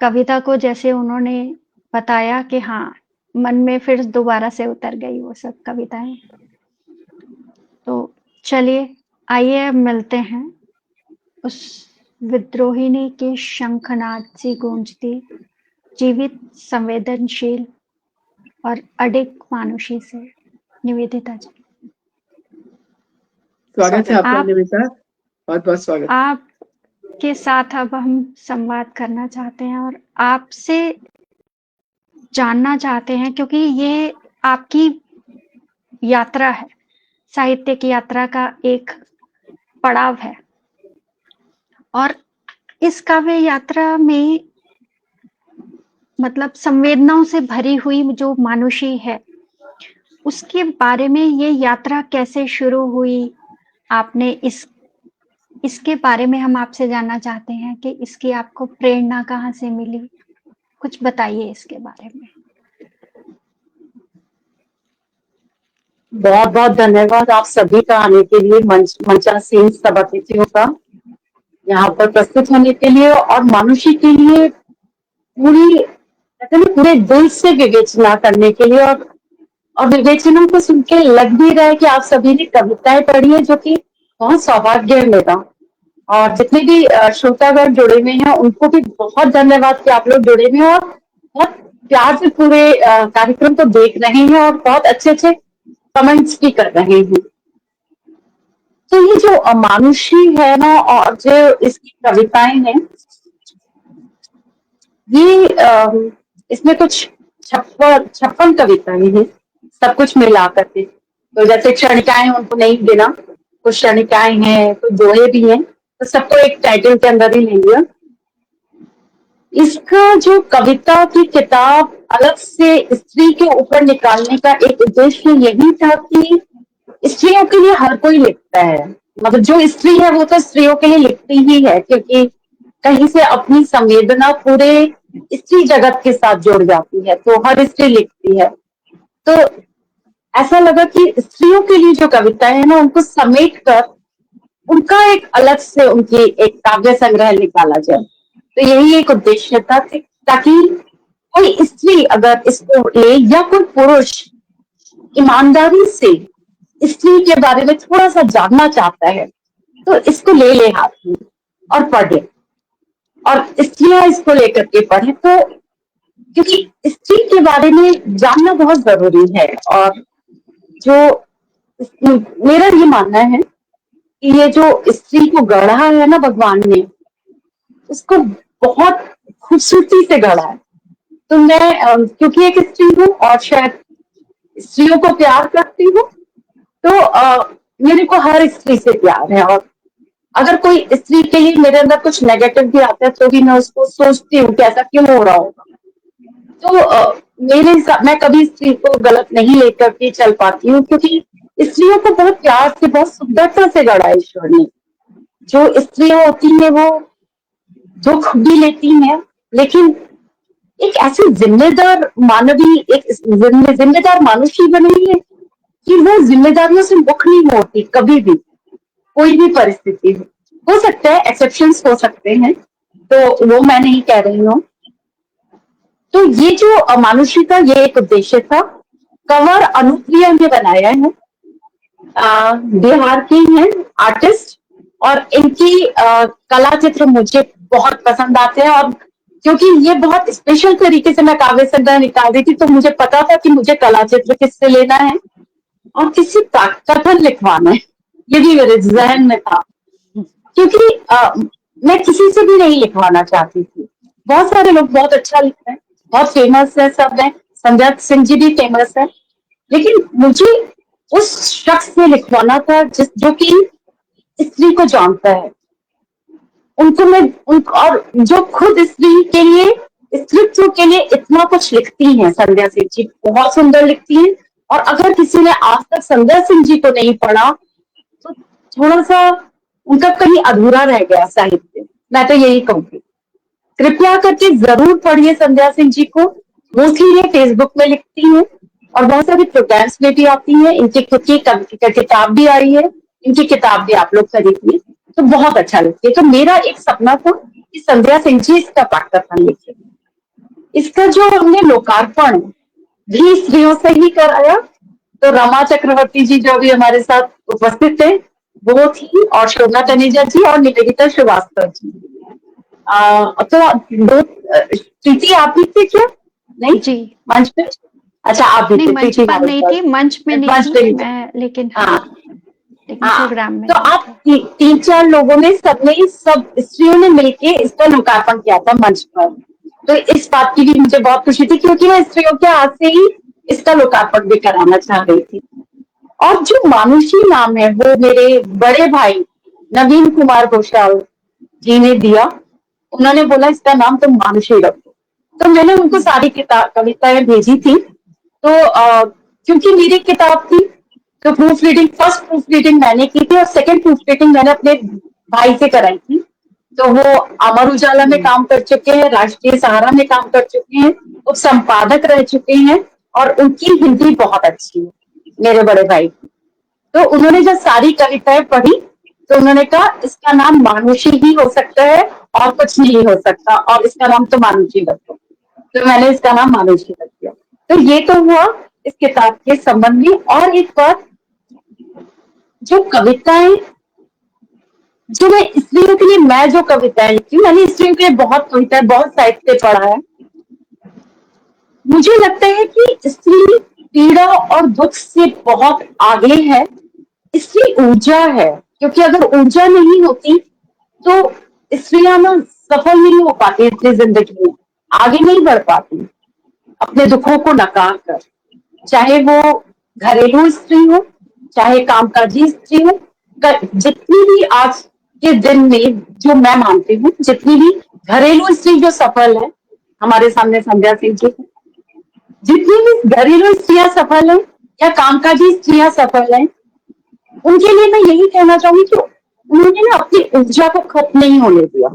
कविता को जैसे उन्होंने बताया कि हाँ, मन में फिर दोबारा से उतर गई वो सब कविताएं। तो चलिए, आइए अब मिलते हैं उस विद्रोहिणी के शंखनाद सी गूंजती, जीवित, संवेदनशील और अडिग मानुषी से, निवेदिता जी। स्वागत है आपका निवेदिता, बहुत बहुत स्वागत। आपके साथ अब हम संवाद करना चाहते हैं और आपसे जानना चाहते हैं, क्योंकि ये आपकी यात्रा है, साहित्य की यात्रा का एक पड़ाव है, और इस काव्य यात्रा में मतलब संवेदनाओं से भरी हुई जो मानुषी है, उसके बारे में ये यात्रा कैसे शुरू हुई, आपने इसके बारे में हम आपसे जानना चाहते हैं कि इसकी आपको प्रेरणा कहाँ से मिली, कुछ बताइए इसके बारे में। बहुत बहुत धन्यवाद आप सभी का आने के लिए, मंचासीन सब अतिथियों का यहाँ पर प्रस्तुत होने के लिए, और मानुषी के लिए पूरी कहते हैं ना पूरे दिल से विवेचना करने के लिए, और विवेचना को सुन के लग भी रहा है कि आप सभी ने कविताएं पढ़ी है, जो कि बहुत सौभाग्य है मेरा। और जितने भी श्रोतागण जुड़े हुए हैं उनको भी बहुत धन्यवाद कि आप लोग जुड़े हुए हैं और बहुत प्यार से पूरे कार्यक्रम को देख रहे हैं और बहुत अच्छे अच्छे कमेंट्स भी कर रहे हैं। तो ये जो मानुषी है ना, और जो इसकी कविताएं हैं, ये इसमें कुछ 56 कविताएं हैं, सब कुछ मिला करके। तो जैसे क्षणिकाएं उनको नहीं देना, कुछ क्षणिकाएं हैं, कुछ दोहे भी हैं, तो सबको एक टाइटल के अंदर ही ले लिया। इसका जो कविता की किताब अलग से स्त्री के ऊपर निकालने का एक उद्देश्य यही था कि स्त्रियों के लिए हर कोई लिखता है, मतलब जो स्त्री है वो तो स्त्रियों के लिए लिखती ही है, क्योंकि कहीं से अपनी संवेदना पूरे स्त्री जगत के साथ जुड़ जाती है, तो हर स्त्री लिखती है। तो ऐसा लगा कि स्त्रियों के लिए जो कविताएं है ना, उनको समेट कर उनका एक अलग से उनकी एक काव्य संग्रह निकाला जाए। तो यही एक उद्देश्य था, ताकि कोई स्त्री अगर इसको ले या कोई पुरुष ईमानदारी से स्त्री के बारे में थोड़ा सा जानना चाहता है, तो इसको ले हाथ में और पढ़े, और स्त्रियां इसको लेकर के पढ़े। तो क्योंकि स्त्री के बारे में जानना बहुत जरूरी है, और जो मेरा ये मानना है कि ये जो स्त्री को गढ़ा है ना भगवान ने, उसको बहुत खूबसूरती से गढ़ा है। तो मैं क्योंकि एक स्त्री हूँ और शायद स्त्रियों को प्यार करती हूँ, तो मेरे को हर स्त्री से प्यार है, और अगर कोई स्त्री के लिए मेरे अंदर कुछ नेगेटिव भी आता है तो भी मैं उसको सोचती हूँ कि ऐसा क्यों हो रहा होगा। तो मैं कभी स्त्री को गलत नहीं लेकर के चल पाती हूँ, क्योंकि स्त्रियों को बहुत प्यार से, बहुत सुंदरता से गढ़ा ईश्वर ने। जो स्त्रियां होती हैं वो दुख भी लेती हैं, लेकिन एक ऐसी जिम्मेदार मानवी, एक जिम्मेदार मानुषी बनी है कि वो जिम्मेदारियों से मुख नहीं मोड़ती कभी भी, कोई भी परिस्थिति हो सकता है, एक्सेप्शंस हो सकते हैं, तो वो मैं नहीं कह रही हूँ। तो ये जो मानुषी का ये एक उद्देश्य था। कवर अनुप्रिया ने बनाया है, बिहार की हैं आर्टिस्ट, और इनकी कला चित्र मुझे बहुत पसंद आते हैं। और क्योंकि ये बहुत स्पेशल तरीके से मैं काव्य संग्रह निकाल रही थी, तो मुझे पता था कि मुझे कला चित्र किससे लेना है और किसी कथन लिखवाना है, ये भी मेरे जहन में था। क्योंकि मैं किसी से भी नहीं लिखवाना चाहती थी। बहुत सारे लोग बहुत अच्छा लिखते हैं, बहुत फेमस है, सब है, संध्या सिंह जी भी फेमस है, लेकिन मुझे उस शख्स से लिखवाना था जो कि स्त्री को जानता है, और जो खुद स्त्री के लिए, स्त्रीत्व के लिए इतना कुछ लिखती हैं। संध्या सिंह जी बहुत सुंदर लिखती हैं, और अगर किसी ने आज तक संध्या सिंह जी को नहीं पढ़ा तो थोड़ा सा उनका कहीं अधूरा रह गया साहित्य, मैं तो यही कहूंगी। कृपया करके जरूर पढ़िए संध्या सिंह जी को। मोस्टली ये फेसबुक में लिखती हैं और बहुत सारे प्रोग्राम्स में भी आती हैं। इनकी खुद की किताब भी आई है, इनकी किताब भी आप लोग खरीदिए, तो बहुत अच्छा लगती है। तो मेरा एक सपना था कि संध्या सिंह जी इसका पाठकथन लिखे। इसका जो हमने लोकार्पण भी स्त्रियों से ही कराया, तो रमा चक्रवर्ती जी जो भी हमारे साथ उपस्थित थे वो थी, और शोभना तनेजा जी और निवेदिता श्रीवास्तव जी। तो प्रीति आप भी थे क्या? नहीं जी, मंच पे? अच्छा, आप भी नहीं थे। मंच पर नहीं थी, मंच में नहीं थी मैं, लेकिन प्रोग्राम में। तो आप 3-4 लोगों ने सब स्त्रियों ने मिलके इसका लोकार्पण किया था मंच पर। तो इस बात की भी मुझे बहुत खुशी थी, क्योंकि मैं स्त्रियों के हाथ से ही इसका लोकार्पण भी कराना चाह रही थी। और जो मानुषी नाम है वो मेरे बड़े भाई नवीन कुमार घोषाल जी ने दिया। उन्होंने बोला इसका नाम तुम मानुषी रखो, तो मैंने उनको सारी कविताएं भेजी थी। तो क्योंकि मेरी किताब थी, तो proof reading, first proof reading मैंने की थी और सेकंड प्रूफ रीडिंग मैंने अपने भाई से कराई थी। तो वो अमर उजाला में काम कर चुके हैं, राष्ट्रीय सहारा में काम कर चुके हैं, उप संपादक रह चुके हैं, और उनकी हिंदी बहुत अच्छी है। मेरे बड़े भाई की। तो उन्होंने जब सारी कविताएं पढ़ी तो उन्होंने कहा इसका नाम मानुषी ही हो सकता है और कुछ नहीं हो सकता, और इसका नाम तो मानुषी रख दो। तो मैंने इसका नाम मानुषी रख दिया। तो ये तो हुआ इस किताब के संबंध में। और एक बात, जो कविताएं जो मैं स्त्रियों के लिए, मैं जो कविताएं लिखती हूँ, मैंने स्त्रियों के लिए बहुत कविताएं, बहुत साहित्य पढ़ा है। मुझे लगता है कि स्त्री पीड़ा और दुख से बहुत आगे है। स्त्री ऊर्जा है, क्योंकि अगर ऊर्जा नहीं होती तो स्त्रियां ना सफल नहीं हो पाती अपनी जिंदगी में, आगे नहीं बढ़ पाती अपने दुखों को नकार कर। चाहे वो घरेलू स्त्री हो, चाहे कामकाजी स्त्री हो, जितनी भी आज के दिन में जो मैं मानती हूँ, जितनी भी घरेलू स्त्री जो सफल है, हमारे सामने संध्या सिंह जी, जितनी भी घरेलू स्त्रियां सफल हैं या कामकाजी स्त्रियां सफल हैं, उनके लिए मैं यही कहना चाहूंगी कि उन्होंने ना अपनी ऊर्जा को खत्म नहीं होने दिया।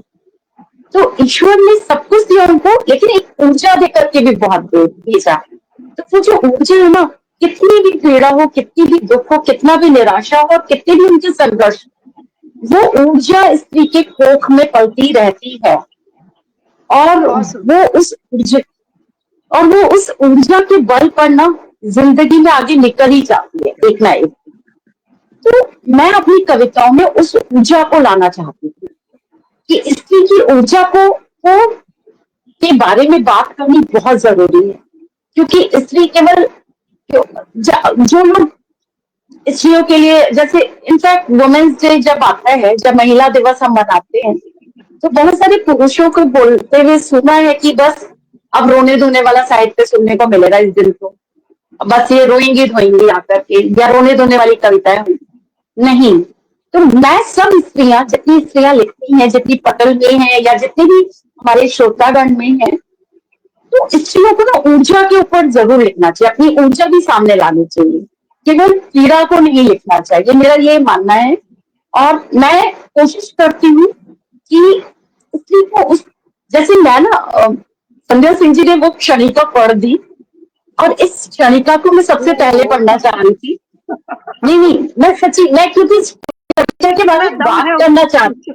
तो ईश्वर ने सब कुछ दिया उनको, लेकिन एक ऊर्जा देकर के भी बहुत भेजा। तो वो जो ऊर्जा है ना, कितनी भी पीड़ा हो, कितनी भी दुख हो, कितना भी निराशा हो, और कितने भी उनके संघर्ष, वो ऊर्जा स्त्री के कोख में पलती रहती है। और वो उस ऊर्जा के बल पर ना जिंदगी में आगे निकल ही जाती है एक ना एक। तो मैं अपनी कविताओं में उस ऊर्जा को लाना चाहती थी कि स्त्री की ऊर्जा को के बारे में बात करनी बहुत जरूरी है, क्योंकि स्त्री केवल जो लोग स्त्रियों के लिए, जैसे इनफैक्ट वुमेन्स डे जब आता है, जब महिला दिवस हम मनाते हैं, तो बहुत सारे पुरुषों को बोलते हुए सुना है कि बस अब रोने धोने वाला साहित्य सुनने को मिलेगा इस दिन को, बस ये रोएंगी धोएंगी आकर के, या रोने धोने वाली कविताएं होंगी। नहीं, तो मैं सब स्त्रियां, जितनी स्त्रियां लिखती हैं, जितनी पटल में है या जितने भी हमारे श्रोतागण में है, तो स्त्रियों को ना ऊर्जा के ऊपर जरूर लिखना चाहिए, अपनी ऊर्जा भी सामने लानी चाहिए, केवल पीड़ा को नहीं लिखना चाहिए, मेरा ये मानना है। और मैं कोशिश करती हूँ कि स्त्री को उस, जैसे मैं ना संध्या सिंह जी ने वो क्षणिका पढ़ दी, और इस क्षणिका को मैं सबसे पहले पढ़ना चाह रही थी। नहीं, मैं सच्ची, मैं क्योंकि क्षणिका के बारे में बात करना चाह रही थी,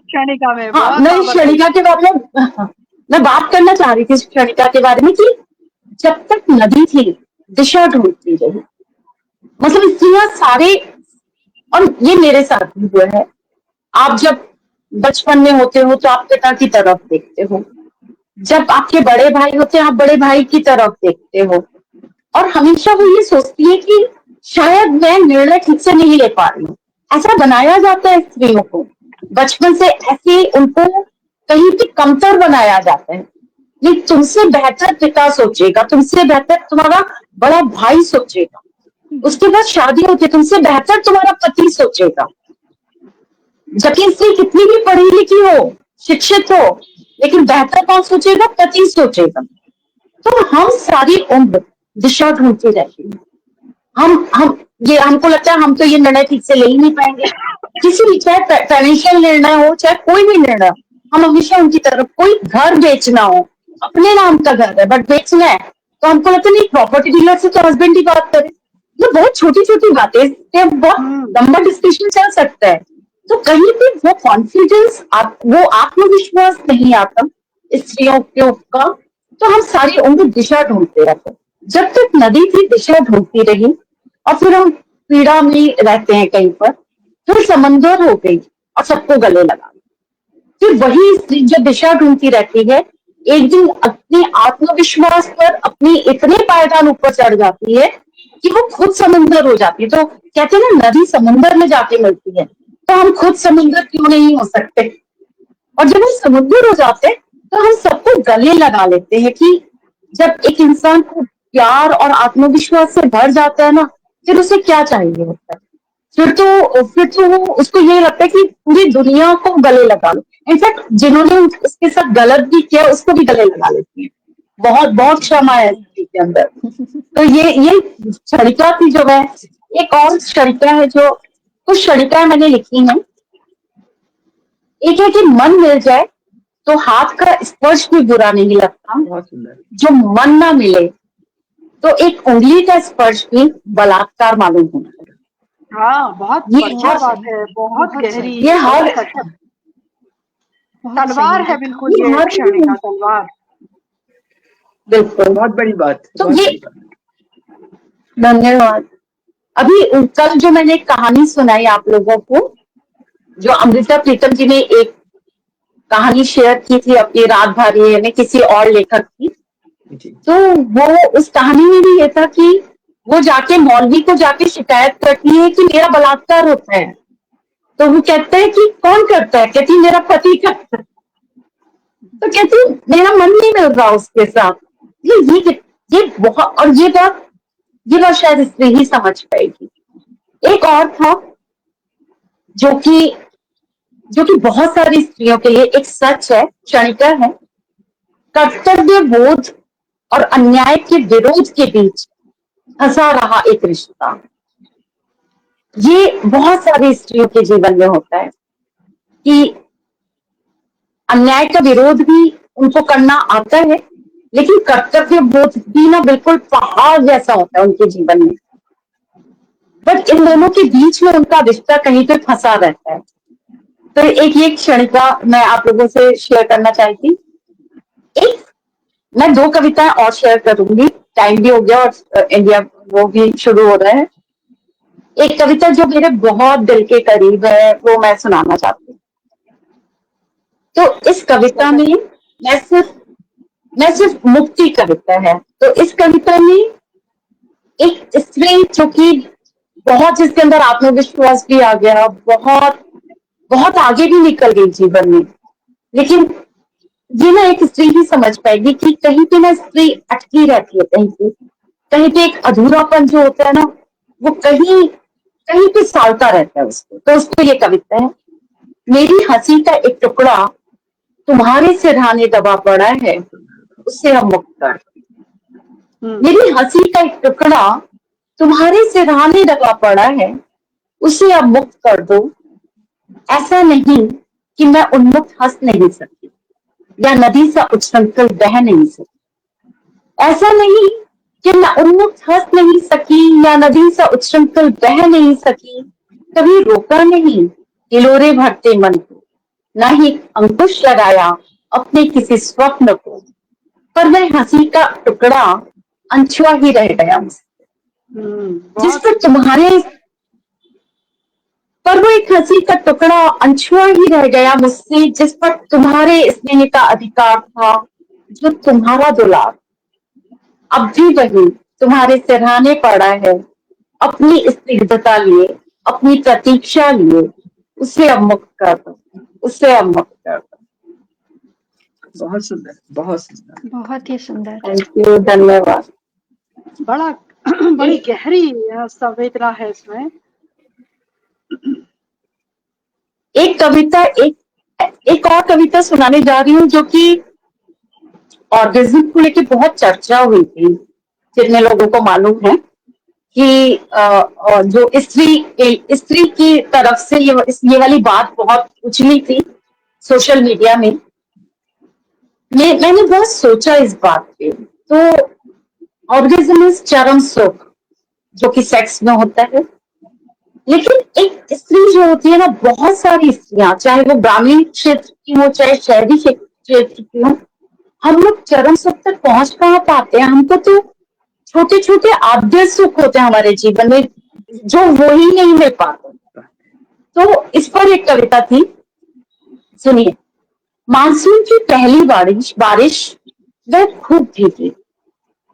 मैं क्षणिका के बारे में मैं बात करना चाह रही थी, इस क्षणिका के बारे में, कि जब तक नदी थी दिशा ढूंढती रही। मतलब स्त्रियां सारे, और ये मेरे साथ भी हुआ है, आप जब बचपन में होते हो तो आप पिता की तरफ देखते हो, जब आपके बड़े भाई होते हैं आप बड़े भाई की तरफ देखते हो, और हमेशा वो ये सोचती है कि शायद मैं निर्णय ठीक से नहीं ले पा रही हूँ। ऐसा बनाया जाता है स्त्रियों को बचपन से, ऐसे उनको कहीं भी कमतर बनाया जाता है। नहीं, तुमसे बेहतर पिता सोचेगा, तुमसे बेहतर तुम्हारा बड़ा भाई सोचेगा, उसके बाद शादी होती है, तुमसे बेहतर तुम्हारा पति सोचेगा। जबकि स्त्री कितनी भी पढ़ी लिखी हो, शिक्षित हो, लेकिन बेहतर कौन सोचेगा? पति सोचेगा। तो हम सारी उम्र दिशा ढूंढते रहते हैं। हमको लगता है हम तो ये निर्णय ठीक से ले ही नहीं पाएंगे, किसी भी, चाहे फाइनेंशियल निर्णय हो, चाहे कोई भी निर्णय, हम हमेशा उनकी तरफ। कोई घर बेचना हो, अपने नाम का घर है बट बेचना है, तो हमको लगता है नहीं, प्रॉपर्टी डीलर से तो हस्बैंड ही बात करे। ये बहुत छोटी छोटी बातें, बहुत लंबा डिस्कशन चल सकता है। तो कहीं भी वो कॉन्फिडेंस, वो आत्मविश्वास नहीं आता स्त्रियों के ऊपर, तो हम सारी उम्र दिशा ढूंढते रहते। जब तक नदी थी दिशा ढूंढती रही, और फिर हम पीड़ा में रहते हैं कहीं पर, फिर समंदर हो गई और सबको गले लगा। फिर वही स्त्री जो दिशा ढूंढती रहती है, एक दिन अपने आत्मविश्वास पर अपनी इतने पायदान ऊपर चढ़ जाती है कि वो खुद समंदर हो जाती है। तो कहते हैं ना, नदी समुंदर में जाके मिलती है, तो हम खुद समुद्र क्यों नहीं हो सकते? और जब हम समुद्र हो जाते तो हम सबको गले लगा लेते हैं कि जब एक इंसान को प्यार और आत्मविश्वास से भर जाता है ना, फिर उसे क्या चाहिए होता है? फिर तो उसको ये लगता है कि पूरी दुनिया को गले लगा लो। इनफैक्ट जिन्होंने उसके साथ गलत भी किया उसको भी गले लगा लेती है। बहुत बहुत क्षमा है इसके अंदर। तो ये क्षणिका की जो है, एक और क्षणिका है, जो कुछ क्षणिकाएं मैंने लिखी हैं। एक है कि मन मिल जाए तो हाथ का स्पर्श भी बुरा नहीं लगता, जो मन ना मिले तो एक उंगली का स्पर्श भी बलात्कार मालूम होता है। हाँ, बहुत ये बढ़िया हर बात है, बहुत बहुत गहरी, सही। ये हर बहुत अच्छा। बहुत तलवार सही है देखा। बिल्कुल ये ये हर क्षणिका तलवार। बिल्कुल। बहुत बड़ी बात, तो बहुत ये बड़ी बात। धन्यवाद। अभी कल जो मैंने एक कहानी सुनाई आप लोगों को, जो अमृता प्रीतम जी ने एक कहानी शेयर की थी अपनी रात भारी में किसी और लेखक की, जी तो वो उस कहानी में भी ये था कि वो जाके मौलवी को जाके शिकायत करती है कि मेरा बलात्कार होता है। तो वो कहता है कि कौन करता है? कहती मेरा पति करता है। तो कहती मेरा मन नहीं मिल रहा उसके साथ। ये बहुत, और ये बात शायद स्त्री ही समझ पाएगी। एक और था जो कि बहुत सारी स्त्रियों के लिए एक सच है, क्षणिका है। कर्तव्य बोध और अन्याय के विरोध के बीच फंसा रहा एक रिश्ता। ये बहुत सारी स्त्रियों के जीवन में होता है कि अन्याय का विरोध भी उनको करना आता है, लेकिन कर्तव्य बोध भी ना बिल्कुल पहाड़ जैसा होता है उनके जीवन में। बट इन दोनों के बीच में उनका रिश्ता कहीं पे फंसा रहता है। तो एक ये क्षणिका मैं आप लोगों से शेयर करना चाहती। एक मैं 2 कविताएं और शेयर करूंगी, टाइम भी हो गया और इंडिया वो भी शुरू हो रहा है। एक कविता जो मेरे बहुत दिल के करीब है वो मैं सुनाना चाहती हूँ। तो इस कविता में मैं सिर्फ मुक्ति कविता है। तो इस कविता में एक स्त्री जो कि बहुत, जिसके अंदर आत्मविश्वास भी आ गया, बहुत बहुत आगे भी निकल गई जीवन में, लेकिन ये ना एक स्त्री ही समझ पाएगी कि कहीं पे ना स्त्री अटकी रहती है, कहीं पे एक अधूरापन जो होता है ना, वो कहीं कहीं पे सालता रहता है उसको। तो उसको ये कविता है। मेरी हंसी का एक टुकड़ा तुम्हारे सिरहाने दबा पड़ा है, उससे अब मुक्त कर। मेरी हंसी का एक टुकड़ा तुम्हारे सिरहाने दबा पड़ा है, उसे अब मुक्त कर दो। ऐसा नहीं कि मैं उन्मुक्त हंस नहीं सकती या नदी सा उछलकर बह नहीं सकती। ऐसा नहीं कि मैं उन्मुक्त हंस नहीं सकी या नदी सा उछलकर बह नहीं सकी। कभी रोका नहीं हिलोरे भरते मन को, ना ही अंकुश लगाया अपने किसी स्वप्न को। पर वह हंसी का टुकड़ा अनछुआ ही रह गया जिस पर तुम्हारे पर वो एक हंसी का टुकड़ा अनछुआ ही रह गया मुझसे, जिस पर तुम्हारे स्नेह का अधिकार था, जो तुम्हारा दुलार अब भी वही तुम्हारे सिरहाने पड़ा है। अपनी स्निग्धता लिए, अपनी प्रतीक्षा लिए, उसे अब मुक्त कर दो, उसे अब मुक्त कर दो। बहुत सुंदर, बहुत सुंदर, बहुत ही सुंदर। थैंक यू, धन्यवाद। बड़ी गहरी संवेदना है इसमें। एक और कविता सुनाने जा रही हूँ जो कि ऑर्गेज्म को लेके बहुत चर्चा हुई थी। जितने लोगों को मालूम है कि जो स्त्री की तरफ से ये वाली बात बहुत उछली थी सोशल मीडिया में। मैंने बहुत सोचा इस बात पे। तो ऑर्गेज्म इज चरम सुख जो कि सेक्स में होता है, लेकिन एक स्त्री जो होती है ना, बहुत सारी स्त्रियां, चाहे वो ग्रामीण क्षेत्र की हो चाहे शहरी क्षेत्र की हो, हम लोग चरम सुख तक पहुंच कहाँ पाते हैं। हमको तो छोटे छोटे आद्य सुख होते हैं हमारे जीवन में जो वो ही नहीं मिल पाते। तो इस पर एक कविता थी, सुनिए। मानसून की पहली बारिश वह खूब भीगी,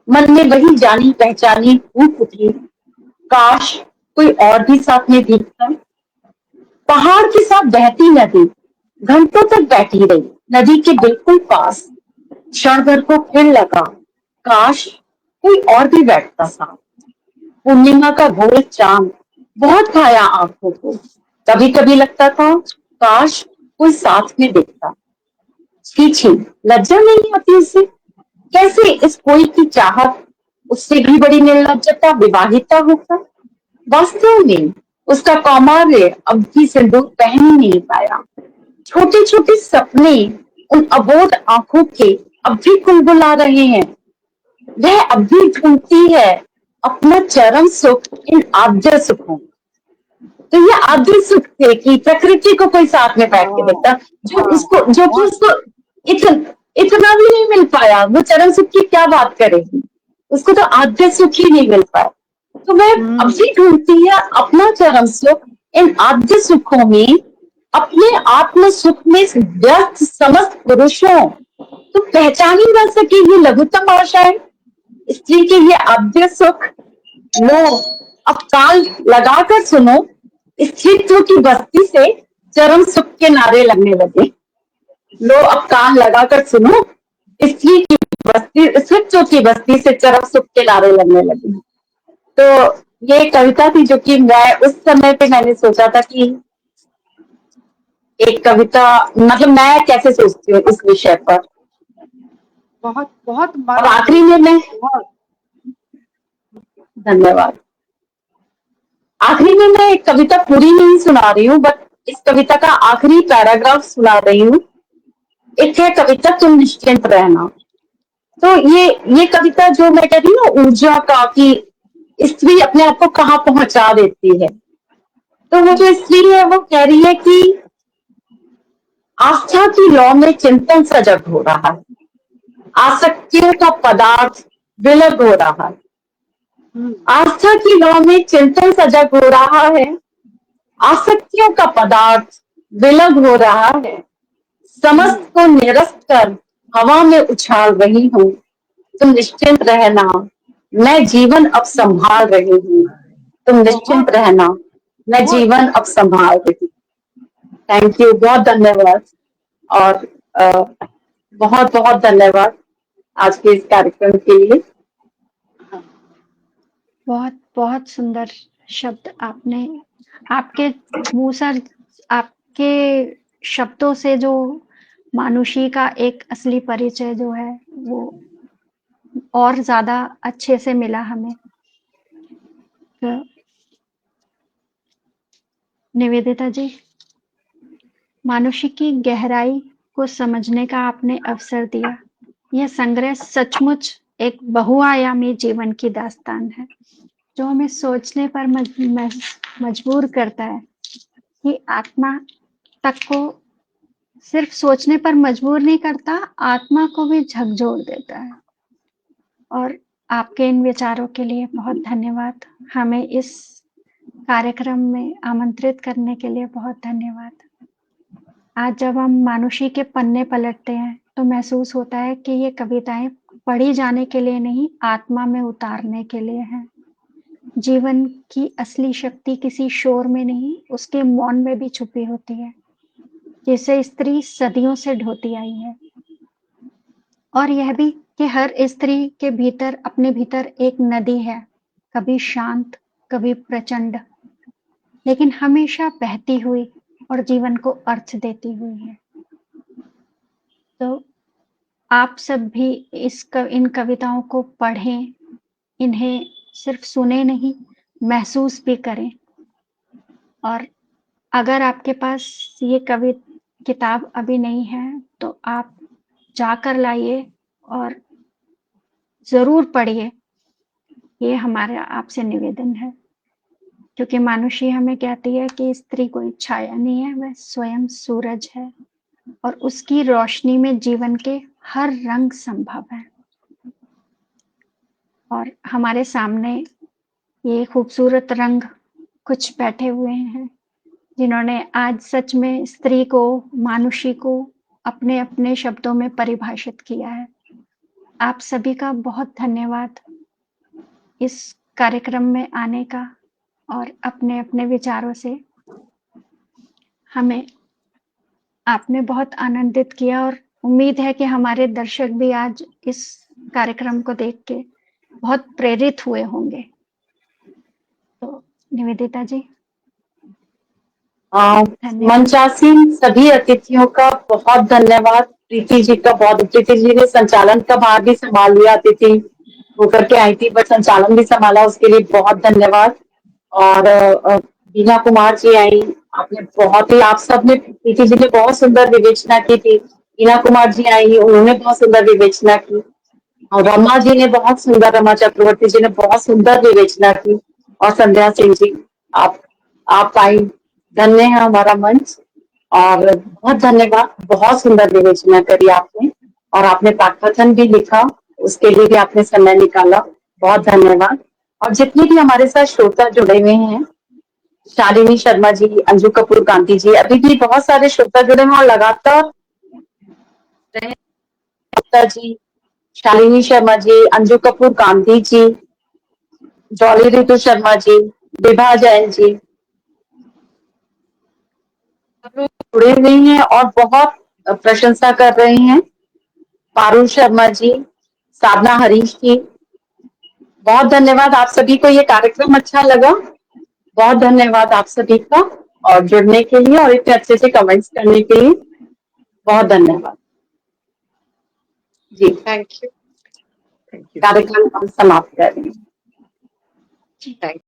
मन में वही जानी पहचानी ऊप उठी। काश कोई और भी साथ में भीगता। पहाड़ के साथ बहती नदी घंटों तक बैठी रही, नदी के बिल्कुल पास। क्षण भर को फिर लगा काश कोई और भी बैठता साथ। पूर्णिमा का गोल चांद बहुत भाया आंखों को। कभी कभी लगता था काश कोई साथ में देखता। छी, लज्जा नहीं आती उसे। कैसे इस कोई की चाहत उससे भी बड़ी निर्लज्जता विवाहिता होगा। वास्तव में उसका कौमार्य अब भी सिंदूर पहन ही नहीं पाया। छोटे छोटे सपने उन अबोध आंखों के अब भी कुलबुला रहे हैं। वह अब भी ढूंढती है अपना चरम सुख इन आद्य सुखों। तो ये आद्य सुख थे कि प्रकृति को कोई साथ में बैठ के देखता, जो उसको, जो कि उसको इतना भी नहीं मिल पाया। वो चरम सुख की क्या बात करेगी, उसको तो आद्य सुख ही नहीं मिल पाया। तो वह अब भी ढूंढती है अपना चरम सुख इन आद्य सुखों में, अपने आत्म सुख में व्यस्त समस्त पुरुषों। तो पहचान ही ना सके ये लघुतम आशाएं, स्त्री के ये आद्य सुख। लो अब काल लगाकर सुनो, स्त्रीत्व की बस्ती से चरम सुख के नारे लगने लगे। लो अब कान लगाकर सुनो, स्त्री की बस्ती, स्त्रीत्व की बस्ती से चरम सुख के नारे लगने लगे। तो ये एक कविता थी जो कि मैं उस समय पे मैंने सोचा था कि एक कविता, मतलब मैं कैसे सोचती हूँ इस विषय पर। बहुत बहुत और आखिरी में मैं, धन्यवाद, आखिरी में मैं एक कविता पूरी नहीं सुना रही हूँ, बट इस कविता का आखिरी पैराग्राफ सुना रही हूँ। एक है कविता तुम निश्चिंत रहना। तो ये कविता जो मैं कह रही हूँ ना, ऊर्जा का, कि स्त्री अपने आप को कहाँ पहुंचा देती है। तो वो जो स्त्री है वो कह रही है कि आस्था की लौ में चिंतन सजग हो रहा है, आसक्तियों का पदार्थ विलग हो रहा है। आस्था की लौ में चिंतन सजग हो रहा है, आसक्तियों का पदार्थ विलग हो रहा है। समस्त को निरस्त कर हवा में उछाल रही हूँ, तुम निश्चिंत रहना, मैं जीवन अब संभाल रही हूँ। तुम निश्चिंत रहना, मैं जीवन अब संभाल रही हूँ। थैंक यू, बहुत धन्यवाद। और बहुत बहुत धन्यवाद आज के इस कार्यक्रम के लिए। बहुत बहुत सुंदर शब्द आपने, आपके मुंह से, आपके शब्दों से जो मानुषी का एक असली परिचय जो है वो और ज्यादा अच्छे से मिला हमें। तो निवेदिता जी, मानुषी की गहराई को समझने का आपने अवसर दिया। यह संग्रह सचमुच एक बहुआयामी जीवन की दास्तान है, जो हमें सोचने पर मजबूर करता है कि आत्मा तक को सिर्फ सोचने पर मजबूर नहीं करता, आत्मा को भी झकझोर देता है। और आपके इन विचारों के लिए बहुत धन्यवाद। हमें इस कार्यक्रम में आमंत्रित करने के लिए बहुत धन्यवाद। आज जब हम मानुषी के पन्ने पलटते हैं तो महसूस होता है कि ये कविताएं पढ़ी जाने के लिए नहीं, आत्मा में उतारने के लिए हैं। जीवन की असली शक्ति किसी शोर में नहीं, उसके मौन में भी छुपी होती है, जिसे स्त्री सदियों से ढोती आई है। और यह भी कि हर स्त्री के भीतर, अपने भीतर एक नदी है, कभी शांत, कभी प्रचंड, लेकिन हमेशा बहती हुई और जीवन को अर्थ देती हुई है। तो आप सब भी इन कविताओं को पढ़ें, इन्हें सिर्फ सुने नहीं, महसूस भी करें। और अगर आपके पास ये किताब अभी नहीं है तो आप जाकर लाइए और जरूर पढ़िए। ये हमारा आपसे निवेदन है, क्योंकि मानुषी हमें कहती है कि स्त्री कोई छाया नहीं है, वह स्वयं सूरज है और उसकी रोशनी में जीवन के हर रंग संभव है। और हमारे सामने ये खूबसूरत रंग कुछ बैठे हुए हैं जिन्होंने आज सच में स्त्री को, मानुषी को अपने अपने शब्दों में परिभाषित किया है। आप सभी का बहुत धन्यवाद इस कार्यक्रम में आने का और अपने अपने विचारों से हमें आपने बहुत आनंदित किया। और उम्मीद है कि हमारे दर्शक भी आज इस कार्यक्रम को देख के बहुत प्रेरित हुए होंगे। तो निवेदिता जी, मंचासीन सभी अतिथियों का बहुत धन्यवाद। प्रीति जी का बहुत, प्रीति जी ने संचालन का भार भी संभाल लिया, अतिथि होकर के आई थी बट संचालन भी संभाला, उसके लिए बहुत धन्यवाद। और बीना कुमार जी आई, आपने बहुत ही, आप सब ने, प्रीति जी ने बहुत सुंदर विवेचना की थी। बीना कुमार जी आई, उन्होंने बहुत सुंदर विवेचना की। और रमा जी ने बहुत सुंदर, रमा चक्रवर्ती जी ने बहुत सुंदर विवेचना की, और संध्या सिंह जी, आप आई, धन्य है हमारा मंच, और बहुत धन्यवाद, बहुत सुंदर विवेचना करी आपने, और आपने पाठकथन भी लिखा, उसके लिए भी आपने समय निकाला, बहुत धन्यवाद। और जितने भी हमारे साथ श्रोता जुड़े हुए हैं, शालिनी शर्मा जी, अंजू कपूर गांधी जी, अभी भी बहुत सारे श्रोता जुड़े हैं और लगातार जी, शालिनी शर्मा जी, अंजू कपूर गांधी जी, जॉली ऋतु शर्मा जी, विभा जैन जी, जुड़े हुए हैं और बहुत प्रशंसा कर रहे हैं। पारुल शर्मा जी, साधना हरीश जी, बहुत धन्यवाद आप सभी को। ये कार्यक्रम अच्छा लगा, बहुत धन्यवाद आप सभी का, और जुड़ने के लिए और इतने अच्छे से कमेंट्स करने के लिए बहुत धन्यवाद जी। Thank you. कार्यक्रम हम समाप्त कर रहे हैं। थैंक